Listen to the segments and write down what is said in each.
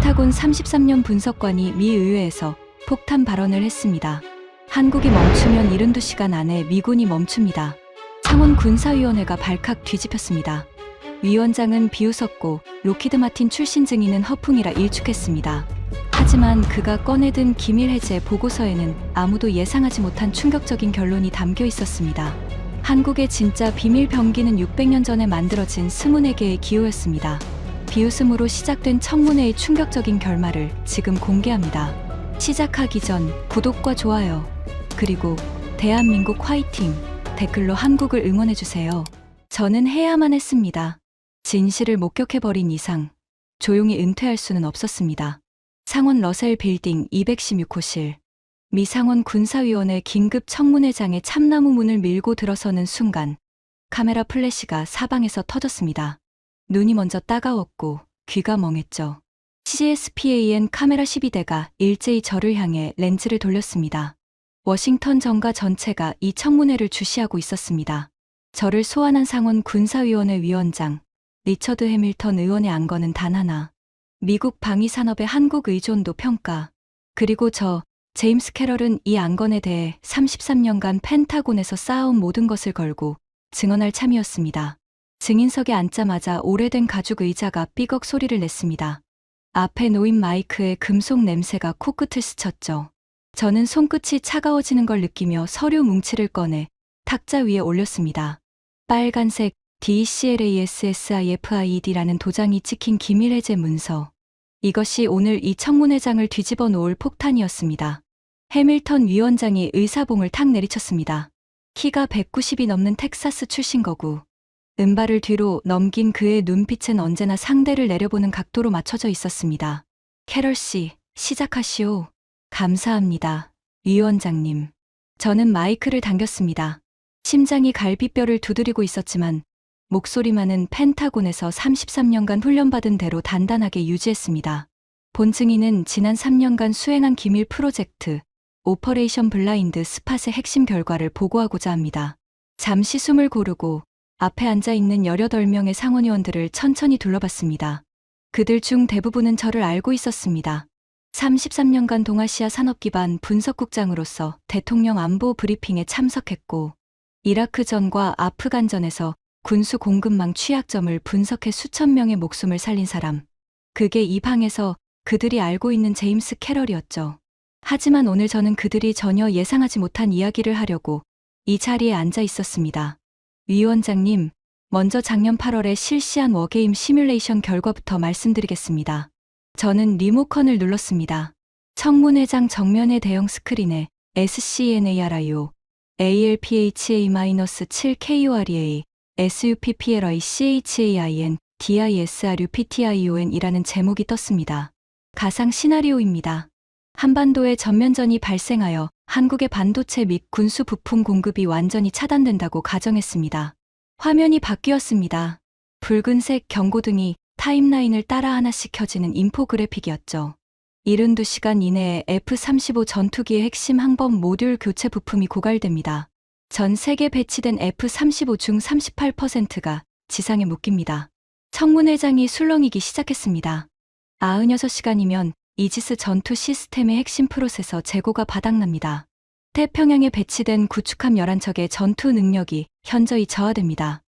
펜타곤 33년 분석관이 미 의회에서 폭탄 발언을 했습니다. 한국이 멈추면 72시간 안에 미군이 멈춥니다. 상원 군사위원회가 발칵 뒤집혔습니다. 위원장은 비웃었고 로키드 마틴 출신 증인은 허풍이라 일축했습니다. 하지만 그가 꺼내든 기밀 해제 보고서에는 아무도 예상하지 못한 충격적인 결론이 담겨 있었습니다. 한국의 진짜 비밀 병기는 600년 전에 만들어진 24개의 기호였습니다. 비웃음으로 시작된 청문회의 충격적인 결말을 지금 공개합니다. 시작하기 전 구독과 좋아요, 그리고 대한민국 화이팅! 댓글로 한국을 응원해주세요. 저는 해야만 했습니다. 진실을 목격해버린 이상 조용히 은퇴할 수는 없었습니다. 상원 러셀 빌딩 216호실. 미 상원 군사위원회 긴급 청문회장에 참나무 문을 밀고 들어서는 순간 카메라 플래시가 사방에서 터졌습니다. 눈이 먼저 따가웠고 귀가 멍했죠. CSPAN 카메라 12대가 일제히 저를 향해 렌즈를 돌렸습니다. 워싱턴 정가 전체가 이 청문회를 주시하고 있었습니다. 저를 소환한 상원 군사위원회 위원장 리처드 해밀턴 의원의 안건은 단 하나. 미국 방위산업의 한국 의존도 평가. 그리고 저 제임스 캐럴은 이 안건에 대해 33년간 펜타곤에서 쌓아온 모든 것을 걸고 증언할 참이었습니다. 증인석에 앉자마자 오래된 가죽 의자가 삐걱 소리를 냈습니다. 앞에 놓인 마이크의 금속 냄새가 코끝을 스쳤죠. 저는 손끝이 차가워지는 걸 느끼며 서류 뭉치를 꺼내 탁자 위에 올렸습니다. 빨간색 DCLASSIFID라는 도장이 찍힌 기밀 해제 문서. 이것이 오늘 이 청문회장을 뒤집어 놓을 폭탄이었습니다. 해밀턴 위원장이 의사봉을 탁 내리쳤습니다. 키가 190이 넘는 텍사스 출신 거구. 은발을 뒤로 넘긴 그의 눈빛은 언제나 상대를 내려보는 각도로 맞춰져 있었습니다. 캐럴 씨, 시작하시오. 감사합니다, 위원장님. 저는 마이크를 당겼습니다. 심장이 갈비뼈를 두드리고 있었지만 목소리만은 펜타곤에서 33년간 훈련받은 대로 단단하게 유지했습니다. 본 증인은 지난 3년간 수행한 기밀 프로젝트 오퍼레이션 블라인드 스팟의 핵심 결과를 보고하고자 합니다. 잠시 숨을 고르고 앞에 앉아있는 18명의 상원의원들을 천천히 둘러봤습니다. 그들 중 대부분은 저를 알고 있었습니다. 33년간 동아시아 산업기반 분석국장으로서 대통령 안보 브리핑에 참석했고 이라크전과 아프간전에서 군수 공급망 취약점을 분석해 수천 명의 목숨을 살린 사람. 그게 이 방에서 그들이 알고 있는 제임스 캐럴이었죠. 하지만 오늘 저는 그들이 전혀 예상하지 못한 이야기를 하려고 이 자리에 앉아 있었습니다. 위원장님, 먼저 작년 8월에 실시한 워게임 시뮬레이션 결과부터 말씀드리겠습니다. 저는 리모컨을 눌렀습니다. 청문회장 정면의 대형 스크린에 SCNARIO, ALPHA-7KOREA, SUPPLI CHAIN, DISRUPTION이라는 제목이 떴습니다. 가상 시나리오입니다. 한반도에 전면전이 발생하여 한국의 반도체 및 군수 부품 공급이 완전히 차단된다고 가정했습니다. 화면이 바뀌었습니다. 붉은색 경고등이 타임라인을 따라 하나씩 켜지는 인포그래픽이었죠. 72시간 이내에 F-35 전투기의 핵심 항법 모듈 교체 부품이 고갈됩니다. 전 세계 배치된 F-35 중 38%가 지상에 묶입니다. 청문회장이 술렁이기 시작했습니다. 96시간이면 이지스 전투 시스템의 핵심 프로세서 재고가 바닥납니다. 태평양에 배치된 구축함 11척의 전투 능력이 현저히 저하됩니다.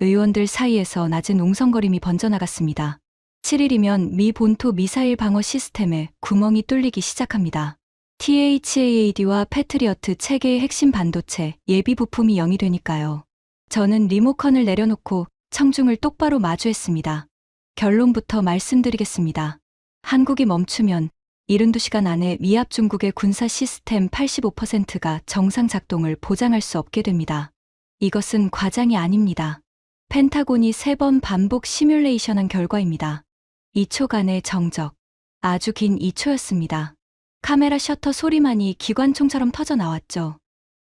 의원들 사이에서 낮은 웅성거림이 번져나갔습니다. 7일이면 미 본토 미사일 방어 시스템에 구멍이 뚫리기 시작합니다. THAAD와 패트리어트 체계의 핵심 반도체 예비 부품이 영이 되니까요. 저는 리모컨을 내려놓고 청중을 똑바로 마주했습니다. 결론부터 말씀드리겠습니다. 한국이 멈추면 72시간 안에 미합 중국의 군사 시스템 85%가 정상 작동을 보장할 수 없게 됩니다. 이것은 과장이 아닙니다. 펜타곤이 3번 반복 시뮬레이션한 결과입니다. 2초간의 정적. 아주 긴 2초였습니다. 카메라 셔터 소리만이 기관총처럼 터져 나왔죠.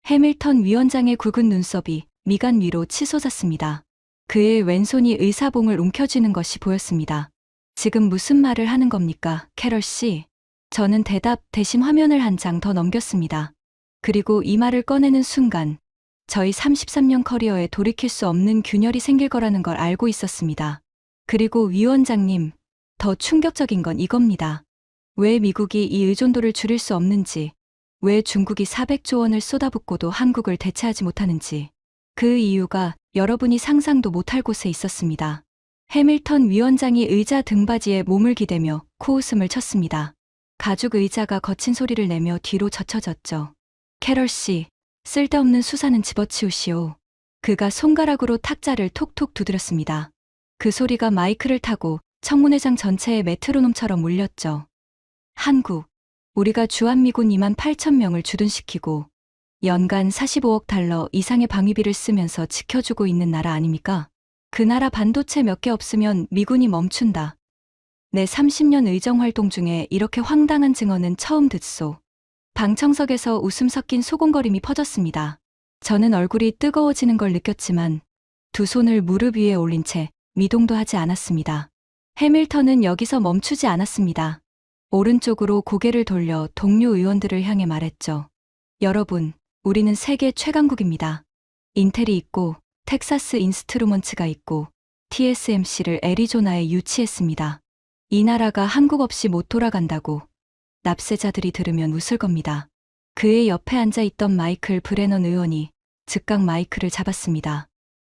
해밀턴 위원장의 굵은 눈썹이 미간 위로 치솟았습니다. 그의 왼손이 의사봉을 움켜쥐는 것이 보였습니다. 지금 무슨 말을 하는 겁니까, 캐럴 씨? 저는 대답 대신 화면을 한 장 더 넘겼습니다. 그리고 이 말을 꺼내는 순간 저희 33년 커리어에 돌이킬 수 없는 균열이 생길 거라는 걸 알고 있었습니다. 그리고 위원장님, 더 충격적인 건 이겁니다. 왜 미국이 이 의존도를 줄일 수 없는지, 왜 중국이 400조 원을 쏟아붓고도 한국을 대체하지 못하는지. 그 이유가 여러분이 상상도 못할 곳에 있었습니다. 해밀턴 위원장이 의자 등받이에 몸을 기대며 코웃음을 쳤습니다. 가죽 의자가 거친 소리를 내며 뒤로 젖혀졌죠. 캐럴 씨, 쓸데없는 수사는 집어치우시오. 그가 손가락으로 탁자를 톡톡 두드렸습니다. 그 소리가 마이크를 타고 청문회장 전체에 메트로놈처럼 울렸죠. 한국, 우리가 주한미군 2만 8천 명을 주둔시키고 연간 45억 달러 이상의 방위비를 쓰면서 지켜주고 있는 나라 아닙니까? 그 나라 반도체 몇 개 없으면 미군이 멈춘다. 내 30년 의정활동 중에 이렇게 황당한 증언은 처음 듣소. 방청석에서 웃음 섞인 소곤거림이 퍼졌습니다. 저는 얼굴이 뜨거워지는 걸 느꼈지만 두 손을 무릎 위에 올린 채 미동도 하지 않았습니다. 해밀턴은 여기서 멈추지 않았습니다. 오른쪽으로 고개를 돌려 동료 의원들을 향해 말했죠. 여러분, 우리는 세계 최강국입니다. 인텔이 있고 텍사스 인스트루먼츠가 있고 TSMC를 애리조나에 유치했습니다. 이 나라가 한국 없이 못 돌아간다고 납세자들이 들으면 웃을 겁니다. 그의 옆에 앉아 있던 마이클 브레넌 의원이 즉각 마이크를 잡았습니다.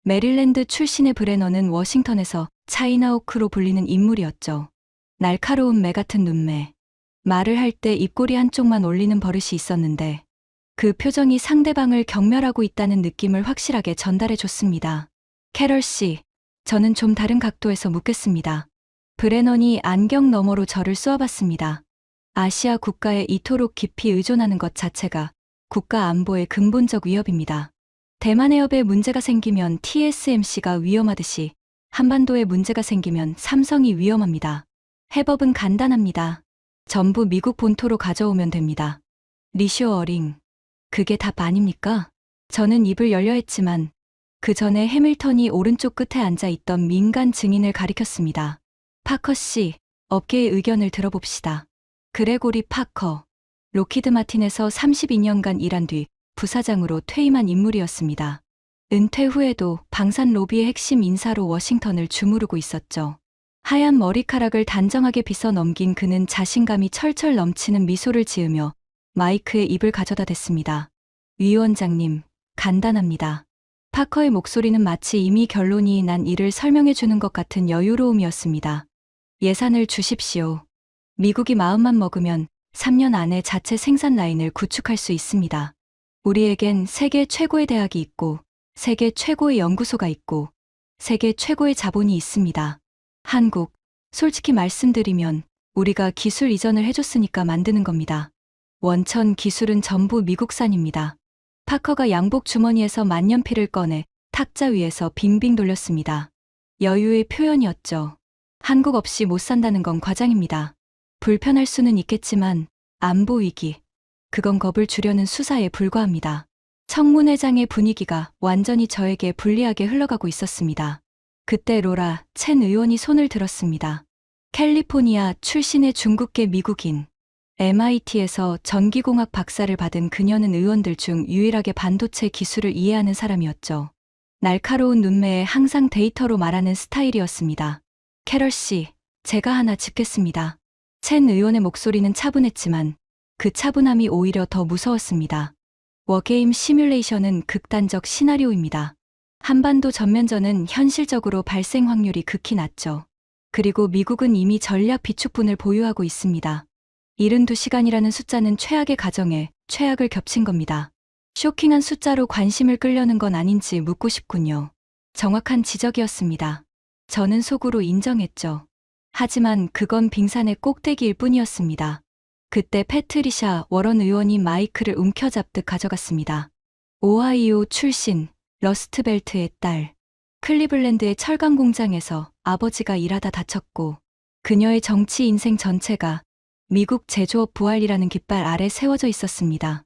메릴랜드 출신의 브레넌은 워싱턴에서 차이나오크로 불리는 인물이었죠. 날카로운 매 같은 눈매. 말을 할 때 입꼬리 한쪽만 올리는 버릇이 있었는데 그 표정이 상대방을 경멸하고 있다는 느낌을 확실하게 전달해 줬습니다. 캐럴 씨, 저는 좀 다른 각도에서 묻겠습니다. 브레넌이 안경 너머로 저를 쏘아봤습니다. 아시아 국가에 이토록 깊이 의존하는 것 자체가 국가 안보의 근본적 위협입니다. 대만 해협에 문제가 생기면 TSMC가 위험하듯이 한반도에 문제가 생기면 삼성이 위험합니다. 해법은 간단합니다. 전부 미국 본토로 가져오면 됩니다. 리쇼어링. 그게 답 아닙니까? 저는 입을 열려 했지만 그 전에 해밀턴이 오른쪽 끝에 앉아 있던 민간 증인을 가리켰습니다. 파커 씨, 업계의 의견을 들어봅시다. 그레고리 파커. 로키드 마틴에서 32년간 일한 뒤 부사장으로 퇴임한 인물이었습니다. 은퇴 후에도 방산 로비의 핵심 인사로 워싱턴을 주무르고 있었죠. 하얀 머리카락을 단정하게 빗어 넘긴 그는 자신감이 철철 넘치는 미소를 지으며 마이크에 입을 가져다 댔습니다. 위원장님, 간단합니다. 파커의 목소리는 마치 이미 결론이 난 일을 설명해 주는 것 같은 여유로움이었습니다. 예산을 주십시오. 미국이 마음만 먹으면 3년 안에 자체 생산 라인을 구축할 수 있습니다. 우리에겐 세계 최고의 대학이 있고 세계 최고의 연구소가 있고 세계 최고의 자본이 있습니다. 한국, 솔직히 말씀드리면 우리가 기술 이전을 해줬으니까 만드는 겁니다. 원천 기술은 전부 미국산입니다. 파커가 양복 주머니에서 만년필을 꺼내 탁자 위에서 빙빙 돌렸습니다. 여유의 표현이었죠. 한국 없이 못 산다는 건 과장입니다. 불편할 수는 있겠지만 안보 위기, 그건 겁을 주려는 수사에 불과합니다. 청문회장의 분위기가 완전히 저에게 불리하게 흘러가고 있었습니다. 그때 로라 첸 의원이 손을 들었습니다. 캘리포니아 출신의 중국계 미국인. MIT에서 전기공학 박사를 받은 그녀는 의원들 중 유일하게 반도체 기술을 이해하는 사람이었죠. 날카로운 눈매에 항상 데이터로 말하는 스타일이었습니다. 캐럴 씨, 제가 하나 짚겠습니다. 첸 의원의 목소리는 차분했지만 그 차분함이 오히려 더 무서웠습니다. 워게임 시뮬레이션은 극단적 시나리오입니다. 한반도 전면전은 현실적으로 발생 확률이 극히 낮죠. 그리고 미국은 이미 전략 비축분을 보유하고 있습니다. 72시간이라는 숫자는 최악의 가정에 최악을 겹친 겁니다. 쇼킹한 숫자로 관심을 끌려는 건 아닌지 묻고 싶군요. 정확한 지적이었습니다. 저는 속으로 인정했죠. 하지만 그건 빙산의 꼭대기일 뿐이었습니다. 그때 패트리샤 워런 의원이 마이크를 움켜잡듯 가져갔습니다. 오하이오 출신, 러스트벨트의 딸. 클리블랜드의 철강 공장에서 아버지가 일하다 다쳤고 그녀의 정치 인생 전체가 미국 제조업 부활이라는 깃발 아래 세워져 있었습니다.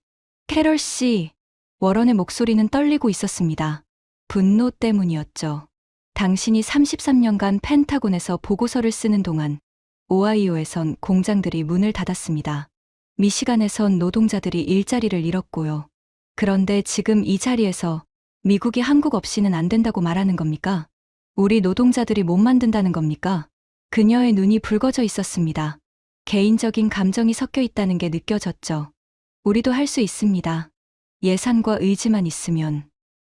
캐럴 씨, 워런의 목소리는 떨리고 있었습니다. 분노 때문이었죠. 당신이 33년간 펜타곤에서 보고서를 쓰는 동안 오하이오에선 공장들이 문을 닫았습니다. 미시간에선 노동자들이 일자리를 잃었고요. 그런데 지금 이 자리에서 미국이 한국 없이는 안 된다고 말하는 겁니까? 우리 노동자들이 못 만든다는 겁니까? 그녀의 눈이 붉어져 있었습니다. 개인적인 감정이 섞여 있다는 게 느껴졌죠. 우리도 할 수 있습니다. 예산과 의지만 있으면.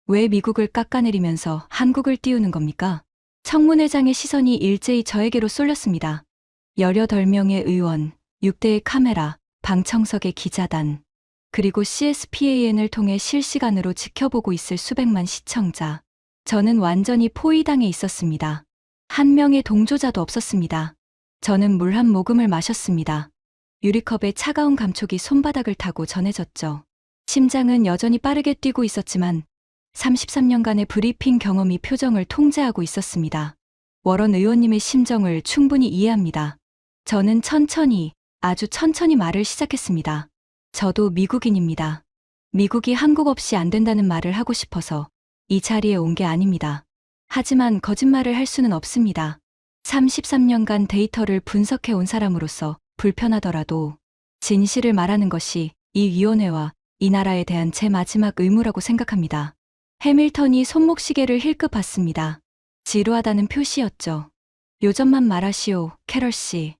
왜 미국을 깎아내리면서 한국을 띄우는 겁니까? 청문회장의 시선이 일제히 저에게로 쏠렸습니다. 18명의 의원, 6대의 카메라, 방청석의 기자단, 그리고 CSPAN을 통해 실시간으로 지켜보고 있을 수백만 시청자. 저는 완전히 포위당해 있었습니다. 한 명의 동조자도 없었습니다. 저는 물 한 모금을 마셨습니다. 유리컵의 차가운 감촉이 손바닥을 타고 전해졌죠. 심장은 여전히 빠르게 뛰고 있었지만 33년간의 브리핑 경험이 표정을 통제하고 있었습니다. 워런 의원님의 심정을 충분히 이해합니다. 저는 천천히, 아주 천천히 말을 시작했습니다. 저도 미국인입니다. 미국이 한국 없이 안 된다는 말을 하고 싶어서 이 자리에 온 게 아닙니다. 하지만 거짓말을 할 수는 없습니다. 33년간 데이터를 분석해 온 사람으로서 불편하더라도 진실을 말하는 것이 이 위원회와 이 나라에 대한 제 마지막 의무라고 생각합니다. 해밀턴이 손목시계를 힐끗 봤습니다. 지루하다는 표시였죠. 요점만 말하시오, 캐럴 씨.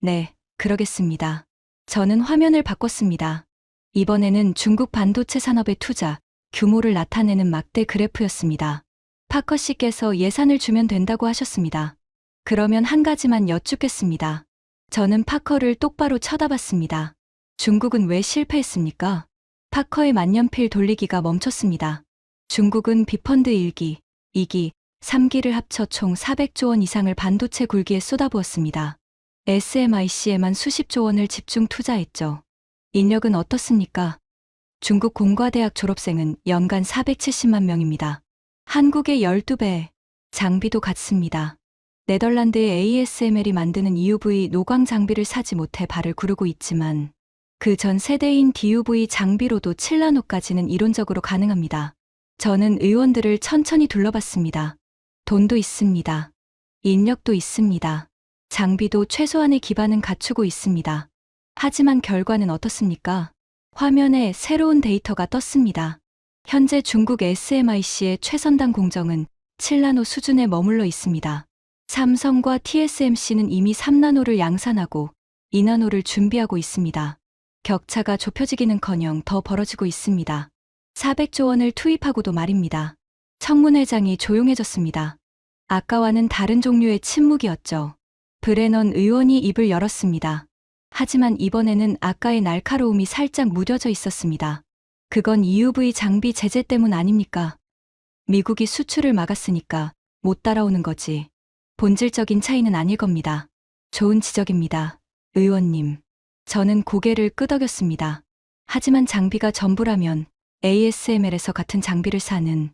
네, 그러겠습니다. 저는 화면을 바꿨습니다. 이번에는 중국 반도체 산업의 투자, 규모를 나타내는 막대 그래프였습니다. 파커 씨께서 예산을 주면 된다고 하셨습니다. 그러면 한 가지만 여쭙겠습니다. 저는 파커를 똑바로 쳐다봤습니다. 중국은 왜 실패했습니까? 파커의 만년필 돌리기가 멈췄습니다. 중국은 비펀드 1기, 2기, 3기를 합쳐 총 400조 원 이상을 반도체 굴기에 쏟아부었습니다. SMIC에만 수십조 원을 집중 투자했죠. 인력은 어떻습니까? 중국 공과대학 졸업생은 연간 470만 명입니다. 한국의 12배, 장비도 같습니다. 네덜란드의 ASML이 만드는 EUV 노광 장비를 사지 못해 발을 구르고 있지만 그 전 세대인 DUV 장비로도 7나노까지는 이론적으로 가능합니다. 저는 의원들을 천천히 둘러봤습니다. 돈도 있습니다. 인력도 있습니다. 장비도 최소한의 기반은 갖추고 있습니다. 하지만 결과는 어떻습니까? 화면에 새로운 데이터가 떴습니다. 현재 중국 SMIC의 최선단 공정은 7나노 수준에 머물러 있습니다. 삼성과 TSMC는 이미 3나노를 양산하고 2나노를 준비하고 있습니다. 격차가 좁혀지기는커녕 더 벌어지고 있습니다. 400조 원을 투입하고도 말입니다. 청문회장이 조용해졌습니다. 아까와는 다른 종류의 침묵이었죠. 브레넌 의원이 입을 열었습니다. 하지만 이번에는 아까의 날카로움이 살짝 무뎌져 있었습니다. 그건 EUV 장비 제재 때문 아닙니까? 미국이 수출을 막았으니까 못 따라오는 거지. 본질적인 차이는 아닐 겁니다. 좋은 지적입니다. 의원님. 저는 고개를 끄덕였습니다. 하지만 장비가 전부라면 ASML에서 같은 장비를 사는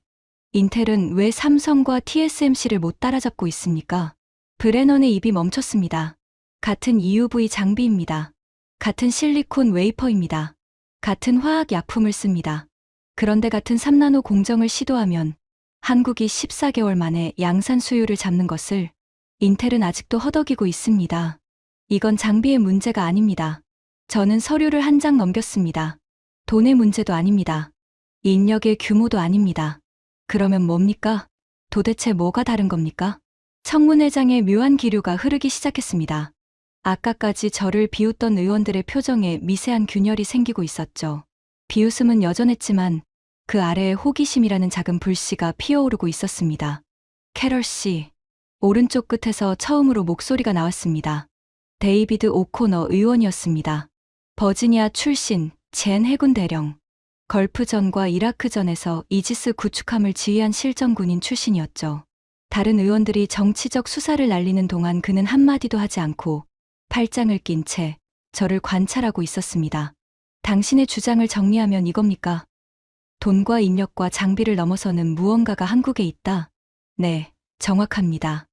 인텔은 왜 삼성과 TSMC를 못 따라잡고 있습니까? 브레넌의 입이 멈췄습니다. 같은 EUV 장비입니다. 같은 실리콘 웨이퍼입니다. 같은 화학 약품을 씁니다. 그런데 같은 3나노 공정을 시도하면 한국이 14개월 만에 양산 수요를 잡는 것을 인텔은 아직도 허덕이고 있습니다. 이건 장비의 문제가 아닙니다. 저는 서류를 한 장 넘겼습니다. 돈의 문제도 아닙니다. 인력의 규모도 아닙니다. 그러면 뭡니까? 도대체 뭐가 다른 겁니까? 청문회장의 묘한 기류가 흐르기 시작했습니다. 아까까지 저를 비웃던 의원들의 표정에 미세한 균열이 생기고 있었죠. 비웃음은 여전했지만 그 아래에 호기심이라는 작은 불씨가 피어오르고 있었습니다. 캐럴 씨. 오른쪽 끝에서 처음으로 목소리가 나왔습니다. 데이비드 오코너 의원이었습니다. 버지니아 출신, 젠 해군 대령. 걸프전과 이라크전에서 이지스 구축함을 지휘한 실전군인 출신이었죠. 다른 의원들이 정치적 수사를 날리는 동안 그는 한마디도 하지 않고 팔짱을 낀 채 저를 관찰하고 있었습니다. 당신의 주장을 정리하면 이겁니까? 돈과 인력과 장비를 넘어서는 무언가가 한국에 있다. 네, 정확합니다.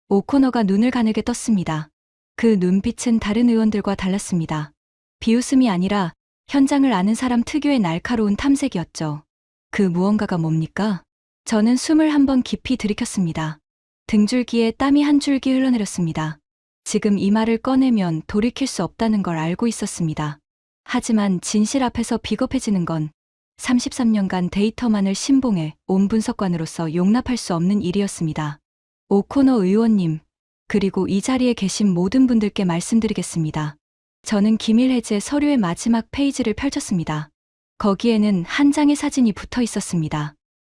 오코너가 눈을 가늘게 떴습니다. 그 눈빛은 다른 의원들과 달랐습니다. 비웃음이 아니라 현장을 아는 사람 특유의 날카로운 탐색이었죠. 그 무언가가 뭡니까? 저는 숨을 한번 깊이 들이켰습니다. 등줄기에 땀이 한 줄기 흘러내렸습니다. 지금 이 말을 꺼내면 돌이킬 수 없다는 걸 알고 있었습니다. 하지만 진실 앞에서 비겁해지는 건 33년간 데이터만을 신봉해 온 분석관으로서 용납할 수 없는 일이었습니다. 오코너 의원님, 그리고 이 자리에 계신 모든 분들께 말씀드리겠습니다. 저는 기밀 해제 서류의 마지막 페이지를 펼쳤습니다. 거기에는 한 장의 사진이 붙어 있었습니다.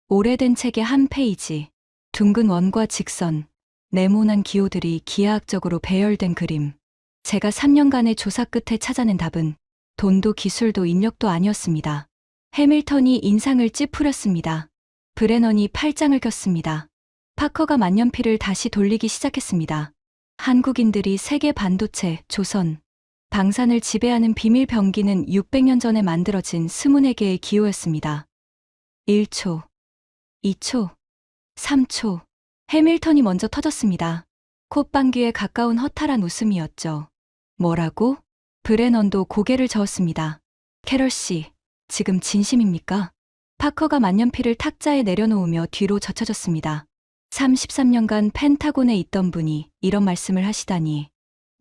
오래된 책의 한 페이지, 둥근 원과 직선, 네모난 기호들이 기하학적으로 배열된 그림. 제가 3년간의 조사 끝에 찾아낸 답은 돈도 기술도 인력도 아니었습니다. 해밀턴이 인상을 찌푸렸습니다. 브레넌이 팔짱을 꼈습니다. 파커가 만년필을 다시 돌리기 시작했습니다. 한국인들이 세계 반도체, 조선, 방산을 지배하는 비밀 병기는 600년 전에 만들어진 24개의 기호였습니다. 1초, 2초, 3초. 해밀턴이 먼저 터졌습니다. 콧방귀에 가까운 허탈한 웃음이었죠. 뭐라고? 브레넌도 고개를 저었습니다. 캐럴 씨, 지금 진심입니까? 파커가 만년필을 탁자에 내려놓으며 뒤로 젖혀졌습니다. 33년간 펜타곤에 있던 분이 이런 말씀을 하시다니.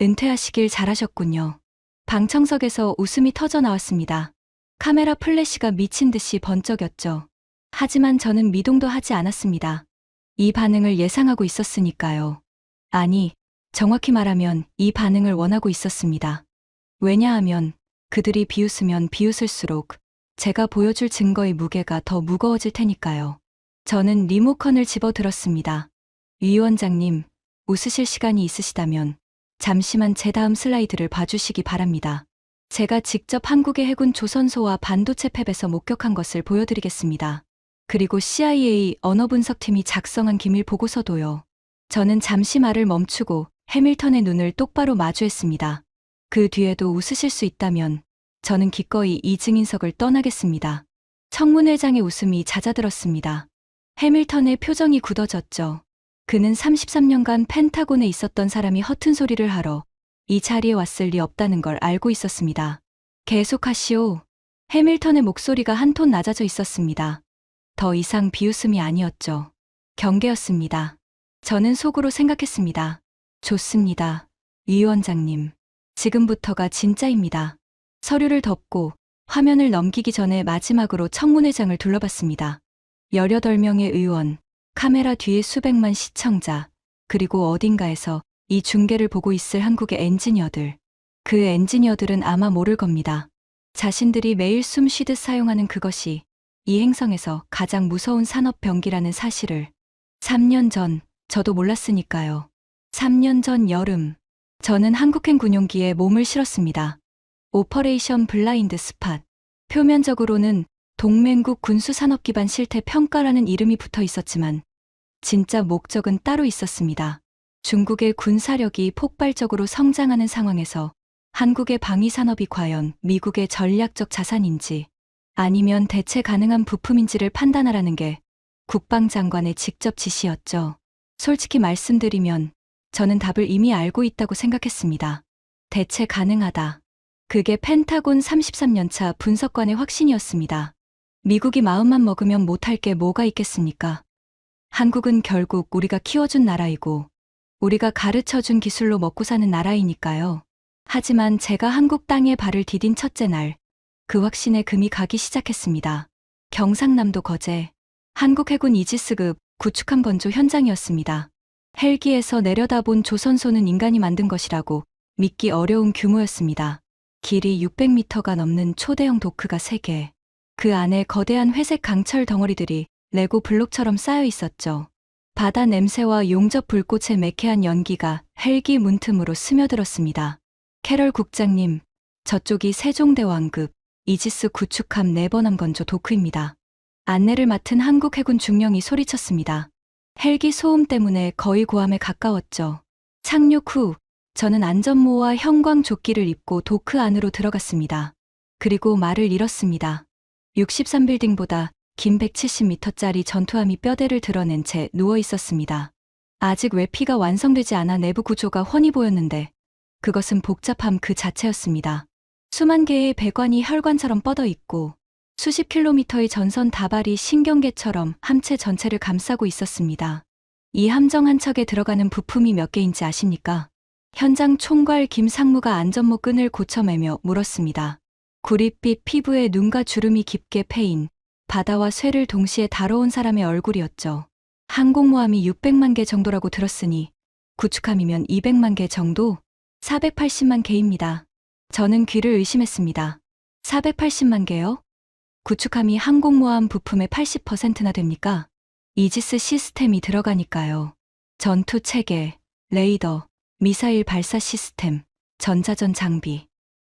은퇴하시길 잘하셨군요. 방청석에서 웃음이 터져 나왔습니다. 카메라 플래시가 미친 듯이 번쩍였죠. 하지만 저는 미동도 하지 않았습니다. 이 반응을 예상하고 있었으니까요. 아니, 정확히 말하면 이 반응을 원하고 있었습니다. 왜냐하면 그들이 비웃으면 비웃을수록 제가 보여줄 증거의 무게가 더 무거워질 테니까요. 저는 리모컨을 집어들었습니다. 위원장님, 웃으실 시간이 있으시다면 잠시만 제 다음 슬라이드를 봐주시기 바랍니다. 제가 직접 한국의 해군 조선소와 반도체 팹에서 목격한 것을 보여드리겠습니다. 그리고 CIA 언어분석팀이 작성한 기밀 보고서도요. 저는 잠시 말을 멈추고 해밀턴의 눈을 똑바로 마주했습니다. 그 뒤에도 웃으실 수 있다면 저는 기꺼이 이 증인석을 떠나겠습니다. 청문회장의 웃음이 잦아들었습니다. 해밀턴의 표정이 굳어졌죠. 그는 33년간 펜타곤에 있었던 사람이 허튼 소리를 하러 이 자리에 왔을 리 없다는 걸 알고 있었습니다. 계속하시오. 해밀턴의 목소리가 한 톤 낮아져 있었습니다. 더 이상 비웃음이 아니었죠. 경계였습니다. 저는 속으로 생각했습니다. 좋습니다. 위원장님. 지금부터가 진짜입니다. 서류를 덮고 화면을 넘기기 전에 마지막으로 청문회장을 둘러봤습니다. 18명의 의원, 카메라 뒤에 수백만 시청자, 그리고 어딘가에서 이 중계를 보고 있을 한국의 엔지니어들. 그 엔지니어들은 아마 모를 겁니다. 자신들이 매일 숨 쉬듯 사용하는 그것이 이 행성에서 가장 무서운 산업 병기라는 사실을 3년 전 저도 몰랐으니까요. 3년 전 여름, 저는 한국행 군용기에 몸을 실었습니다. 오퍼레이션 블라인드 스팟. 표면적으로는 동맹국 군수산업기반 실태 평가라는 이름이 붙어 있었지만 진짜 목적은 따로 있었습니다. 중국의 군사력이 폭발적으로 성장하는 상황에서 한국의 방위산업이 과연 미국의 전략적 자산인지 아니면 대체 가능한 부품인지를 판단하라는 게 국방장관의 직접 지시였죠. 솔직히 말씀드리면 저는 답을 이미 알고 있다고 생각했습니다. 대체 가능하다. 그게 펜타곤 33년차 분석관의 확신이었습니다. 미국이 마음만 먹으면 못할 게 뭐가 있겠습니까? 한국은 결국 우리가 키워준 나라이고 우리가 가르쳐준 기술로 먹고 사는 나라이니까요. 하지만 제가 한국 땅에 발을 디딘 첫째 날, 그 확신에 금이 가기 시작했습니다. 경상남도 거제, 한국 해군 이지스급 구축함 건조 현장이었습니다. 헬기에서 내려다본 조선소는 인간이 만든 것이라고 믿기 어려운 규모였습니다. 길이 600m가 넘는 초대형 도크가 3개. 그 안에 거대한 회색 강철 덩어리들이 레고 블록처럼 쌓여 있었죠. 바다 냄새와 용접 불꽃의 매캐한 연기가 헬기 문틈으로 스며들었습니다. 캐럴 국장님, 저쪽이 세종대왕급 이지스 구축함 네버남 건조 도크입니다. 안내를 맡은 한국 해군 중령이 소리쳤습니다. 헬기 소음 때문에 거의 고함에 가까웠죠. 착륙 후 저는 안전모와 형광조끼를 입고 도크 안으로 들어갔습니다. 그리고 말을 잃었습니다. 63빌딩보다 긴 170m짜리 전투함이 뼈대를 드러낸 채 누워 있었습니다. 아직 외피가 완성되지 않아 내부 구조가 훤히 보였는데 그것은 복잡함 그 자체였습니다. 수만 개의 배관이 혈관처럼 뻗어 있고 수십 킬로미터의 전선 다발이 신경계처럼 함체 전체를 감싸고 있었습니다. 이 함정 한 척에 들어가는 부품이 몇 개인지 아십니까? 현장 총괄 김상무가 안전모 끈을 고쳐매며 물었습니다. 구릿빛 피부에 눈과 주름이 깊게 패인 바다와 쇠를 동시에 다뤄온 사람의 얼굴이었죠. 항공모함이 600만 개 정도라고 들었으니 구축함이면 200만 개 정도? 480만 개입니다. 저는 귀를 의심했습니다. 480만 개요? 구축함이 항공모함 부품의 80%나 됩니까? 이지스 시스템이 들어가니까요. 전투 체계, 레이더, 미사일 발사 시스템, 전자전 장비.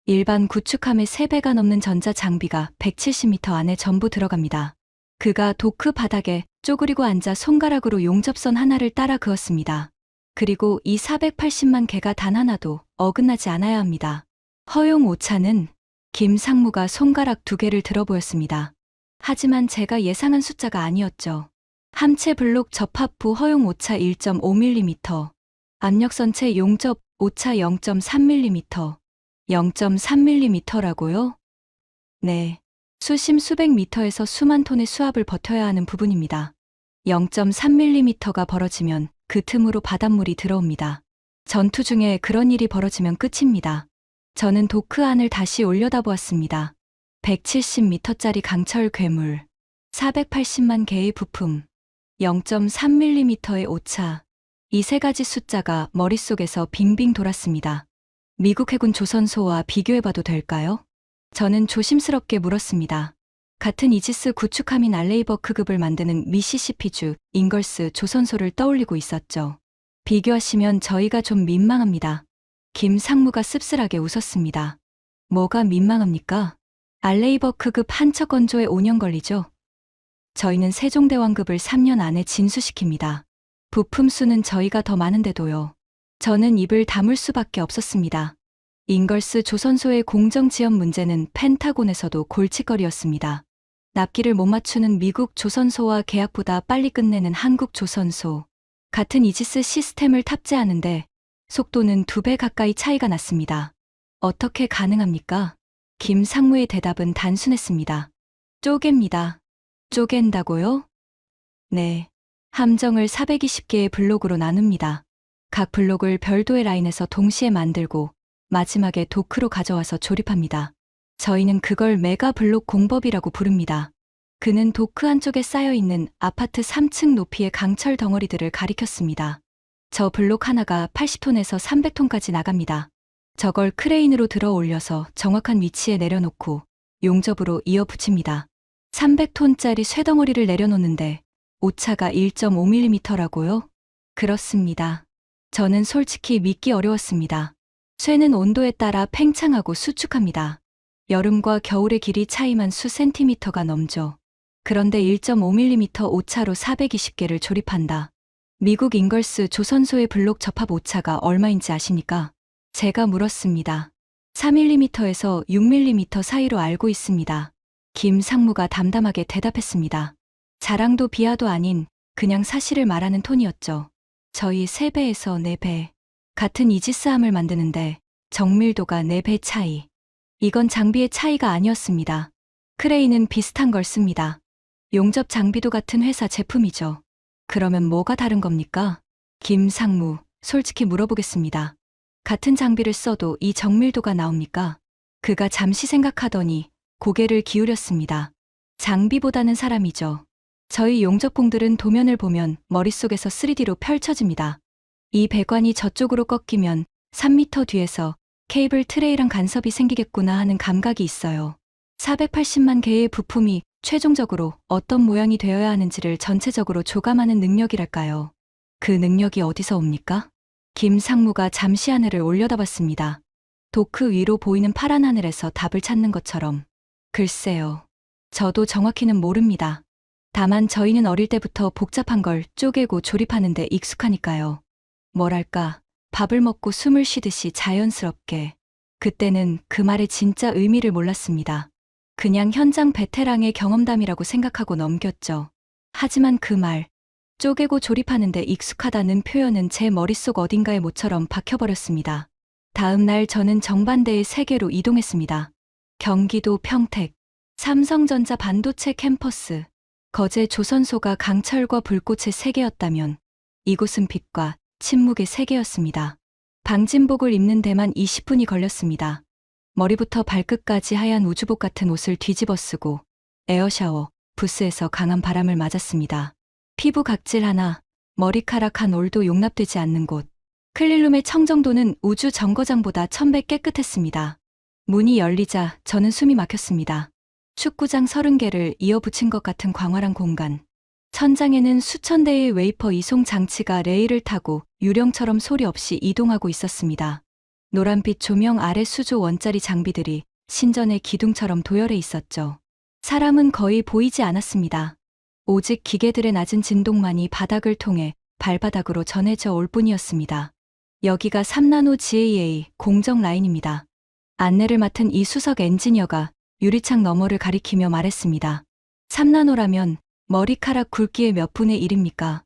일반 구축함의 3배가 넘는 전자 장비가 170m 안에 전부 들어갑니다. 그가 도크 바닥에 쪼그리고 앉아 손가락으로 용접선 하나를 따라 그었습니다. 그리고 이 480만 개가 단 하나도 어긋나지 않아야 합니다. 허용 오차는 김 상무가 손가락 2개를 들어 보였습니다. 하지만 제가 예상한 숫자가 아니었죠. 함체 블록 접합 부 허용 오차 1.5mm, 압력선체 용접 오차 0.3mm, 0.3mm라고요? 네. 수심 수백 미터에서 수만 톤의 수압을 버텨야 하는 부분입니다. 0.3mm가 벌어지면 그 틈으로 바닷물이 들어옵니다. 전투 중에 그런 일이 벌어지면 끝입니다. 저는 도크 안을 다시 올려다보았습니다. 170m짜리 강철 괴물, 480만 개의 부품, 0.3mm의 오차. 이 3가지 숫자가 머릿속에서 빙빙 돌았습니다. 미국 해군 조선소와 비교해봐도 될까요? 저는 조심스럽게 물었습니다. 같은 이지스 구축함인 알레이버크급을 만드는 미시시피주 잉걸스 조선소를 떠올리고 있었죠. 비교하시면 저희가 좀 민망합니다. 김 상무가 씁쓸하게 웃었습니다. 뭐가 민망합니까? 알레이버크급 한 척 건조에 5년 걸리죠. 저희는 세종대왕급을 3년 안에 진수시킵니다. 부품 수는 저희가 더 많은데도요. 저는 입을 다물 수밖에 없었습니다. 잉걸스 조선소의 공정 지원 문제는 펜타곤에서도 골칫거리였습니다. 납기를 못 맞추는 미국 조선소와 계약보다 빨리 끝내는 한국 조선소. 같은 이지스 시스템을 탑재하는데 속도는 2배 가까이 차이가 났습니다. 어떻게 가능합니까? 김 상무의 대답은 단순했습니다. 쪼갭니다. 쪼갠다고요? 네. 함정을 420개의 블록으로 나눕니다. 각 블록을 별도의 라인에서 동시에 만들고 마지막에 도크로 가져와서 조립합니다. 저희는 그걸 메가 블록 공법이라고 부릅니다. 그는 도크 한쪽에 쌓여있는 아파트 3층 높이의 강철 덩어리들을 가리켰습니다. 저 블록 하나가 80톤에서 300톤까지 나갑니다. 저걸 크레인으로 들어 올려서 정확한 위치에 내려놓고 용접으로 이어 붙입니다. 300톤짜리 쇠덩어리를 내려놓는데 오차가 1.5mm라고요? 그렇습니다. 저는 솔직히 믿기 어려웠습니다. 쇠는 온도에 따라 팽창하고 수축합니다. 여름과 겨울의 길이 차이만 수 센티미터가 넘죠. 그런데 1.5mm 오차로 420개를 조립한다. 미국 잉걸스 조선소의 블록 접합 오차가 얼마인지 아십니까? 제가 물었습니다. 4mm에서 6mm 사이로 알고 있습니다. 김 상무가 담담하게 대답했습니다. 자랑도 비하도 아닌 그냥 사실을 말하는 톤이었죠. 저희 3배에서 4배. 같은 이지스함을 만드는데 정밀도가 4배 차이. 이건 장비의 차이가 아니었습니다. 크레인은 비슷한 걸 씁니다. 용접 장비도 같은 회사 제품이죠. 그러면 뭐가 다른 겁니까? 김 상무, 솔직히 물어보겠습니다. 같은 장비를 써도 이 정밀도가 나옵니까? 그가 잠시 생각하더니 고개를 기울였습니다. 장비보다는 사람이죠. 저희 용접공들은 도면을 보면 머릿속에서 3D로 펼쳐집니다. 이 배관이 저쪽으로 꺾이면 3m 뒤에서 케이블 트레이랑 간섭이 생기겠구나 하는 감각이 있어요. 480만 개의 부품이 최종적으로 어떤 모양이 되어야 하는지를 전체적으로 조감하는 능력이랄까요. 그 능력이 어디서 옵니까? 김 상무가 잠시 하늘을 올려다봤습니다. 도크 위로 보이는 파란 하늘에서 답을 찾는 것처럼. 글쎄요. 저도 정확히는 모릅니다. 다만 저희는 어릴 때부터 복잡한 걸 쪼개고 조립하는 데 익숙하니까요. 뭐랄까, 밥을 먹고 숨을 쉬듯이 자연스럽게. 그때는 그 말의 진짜 의미를 몰랐습니다. 그냥 현장 베테랑의 경험담이라고 생각하고 넘겼죠. 하지만 그 말, 쪼개고 조립하는 데 익숙하다는 표현은 제 머릿속 어딘가에 모처럼 박혀버렸습니다. 다음 날 저는 정반대의 세계로 이동했습니다. 경기도 평택, 삼성전자 반도체 캠퍼스. 거제 조선소가 강철과 불꽃의 세계였다면 이곳은 빛과 침묵의 세계였습니다. 방진복을 입는 데만 20분이 걸렸습니다. 머리부터 발끝까지 하얀 우주복 같은 옷을 뒤집어 쓰고 에어샤워, 부스에서 강한 바람을 맞았습니다. 피부 각질 하나, 머리카락 한 올도 용납되지 않는 곳. 클린룸의 청정도는 우주 정거장보다 1000배 깨끗했습니다. 문이 열리자 저는 숨이 막혔습니다. 축구장 30개를 이어붙인 것 같은 광활한 공간. 천장에는 수천 대의 웨이퍼 이송 장치가 레일을 타고 유령처럼 소리 없이 이동하고 있었습니다. 노란빛 조명 아래 수조 원짜리 장비들이 신전의 기둥처럼 도열해 있었죠. 사람은 거의 보이지 않았습니다. 오직 기계들의 낮은 진동만이 바닥을 통해 발바닥으로 전해져 올 뿐이었습니다. 여기가 3나노 GAA 공정 라인입니다. 안내를 맡은 이수석 엔지니어가 유리창 너머를 가리키며 말했습니다. 3나노라면 머리카락 굵기의 몇 분의 1입니까?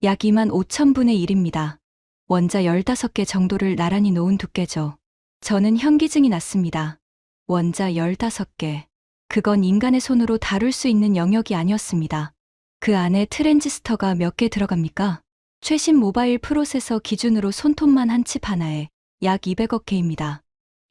약 25,000분의 1입니다. 원자 15개 정도를 나란히 놓은 두께죠. 저는 현기증이 났습니다. 원자 15개. 그건 인간의 손으로 다룰 수 있는 영역이 아니었습니다. 그 안에 트랜지스터가 몇 개 들어갑니까? 최신 모바일 프로세서 기준으로 손톱만 한 칩 하나에 약 200억 개입니다.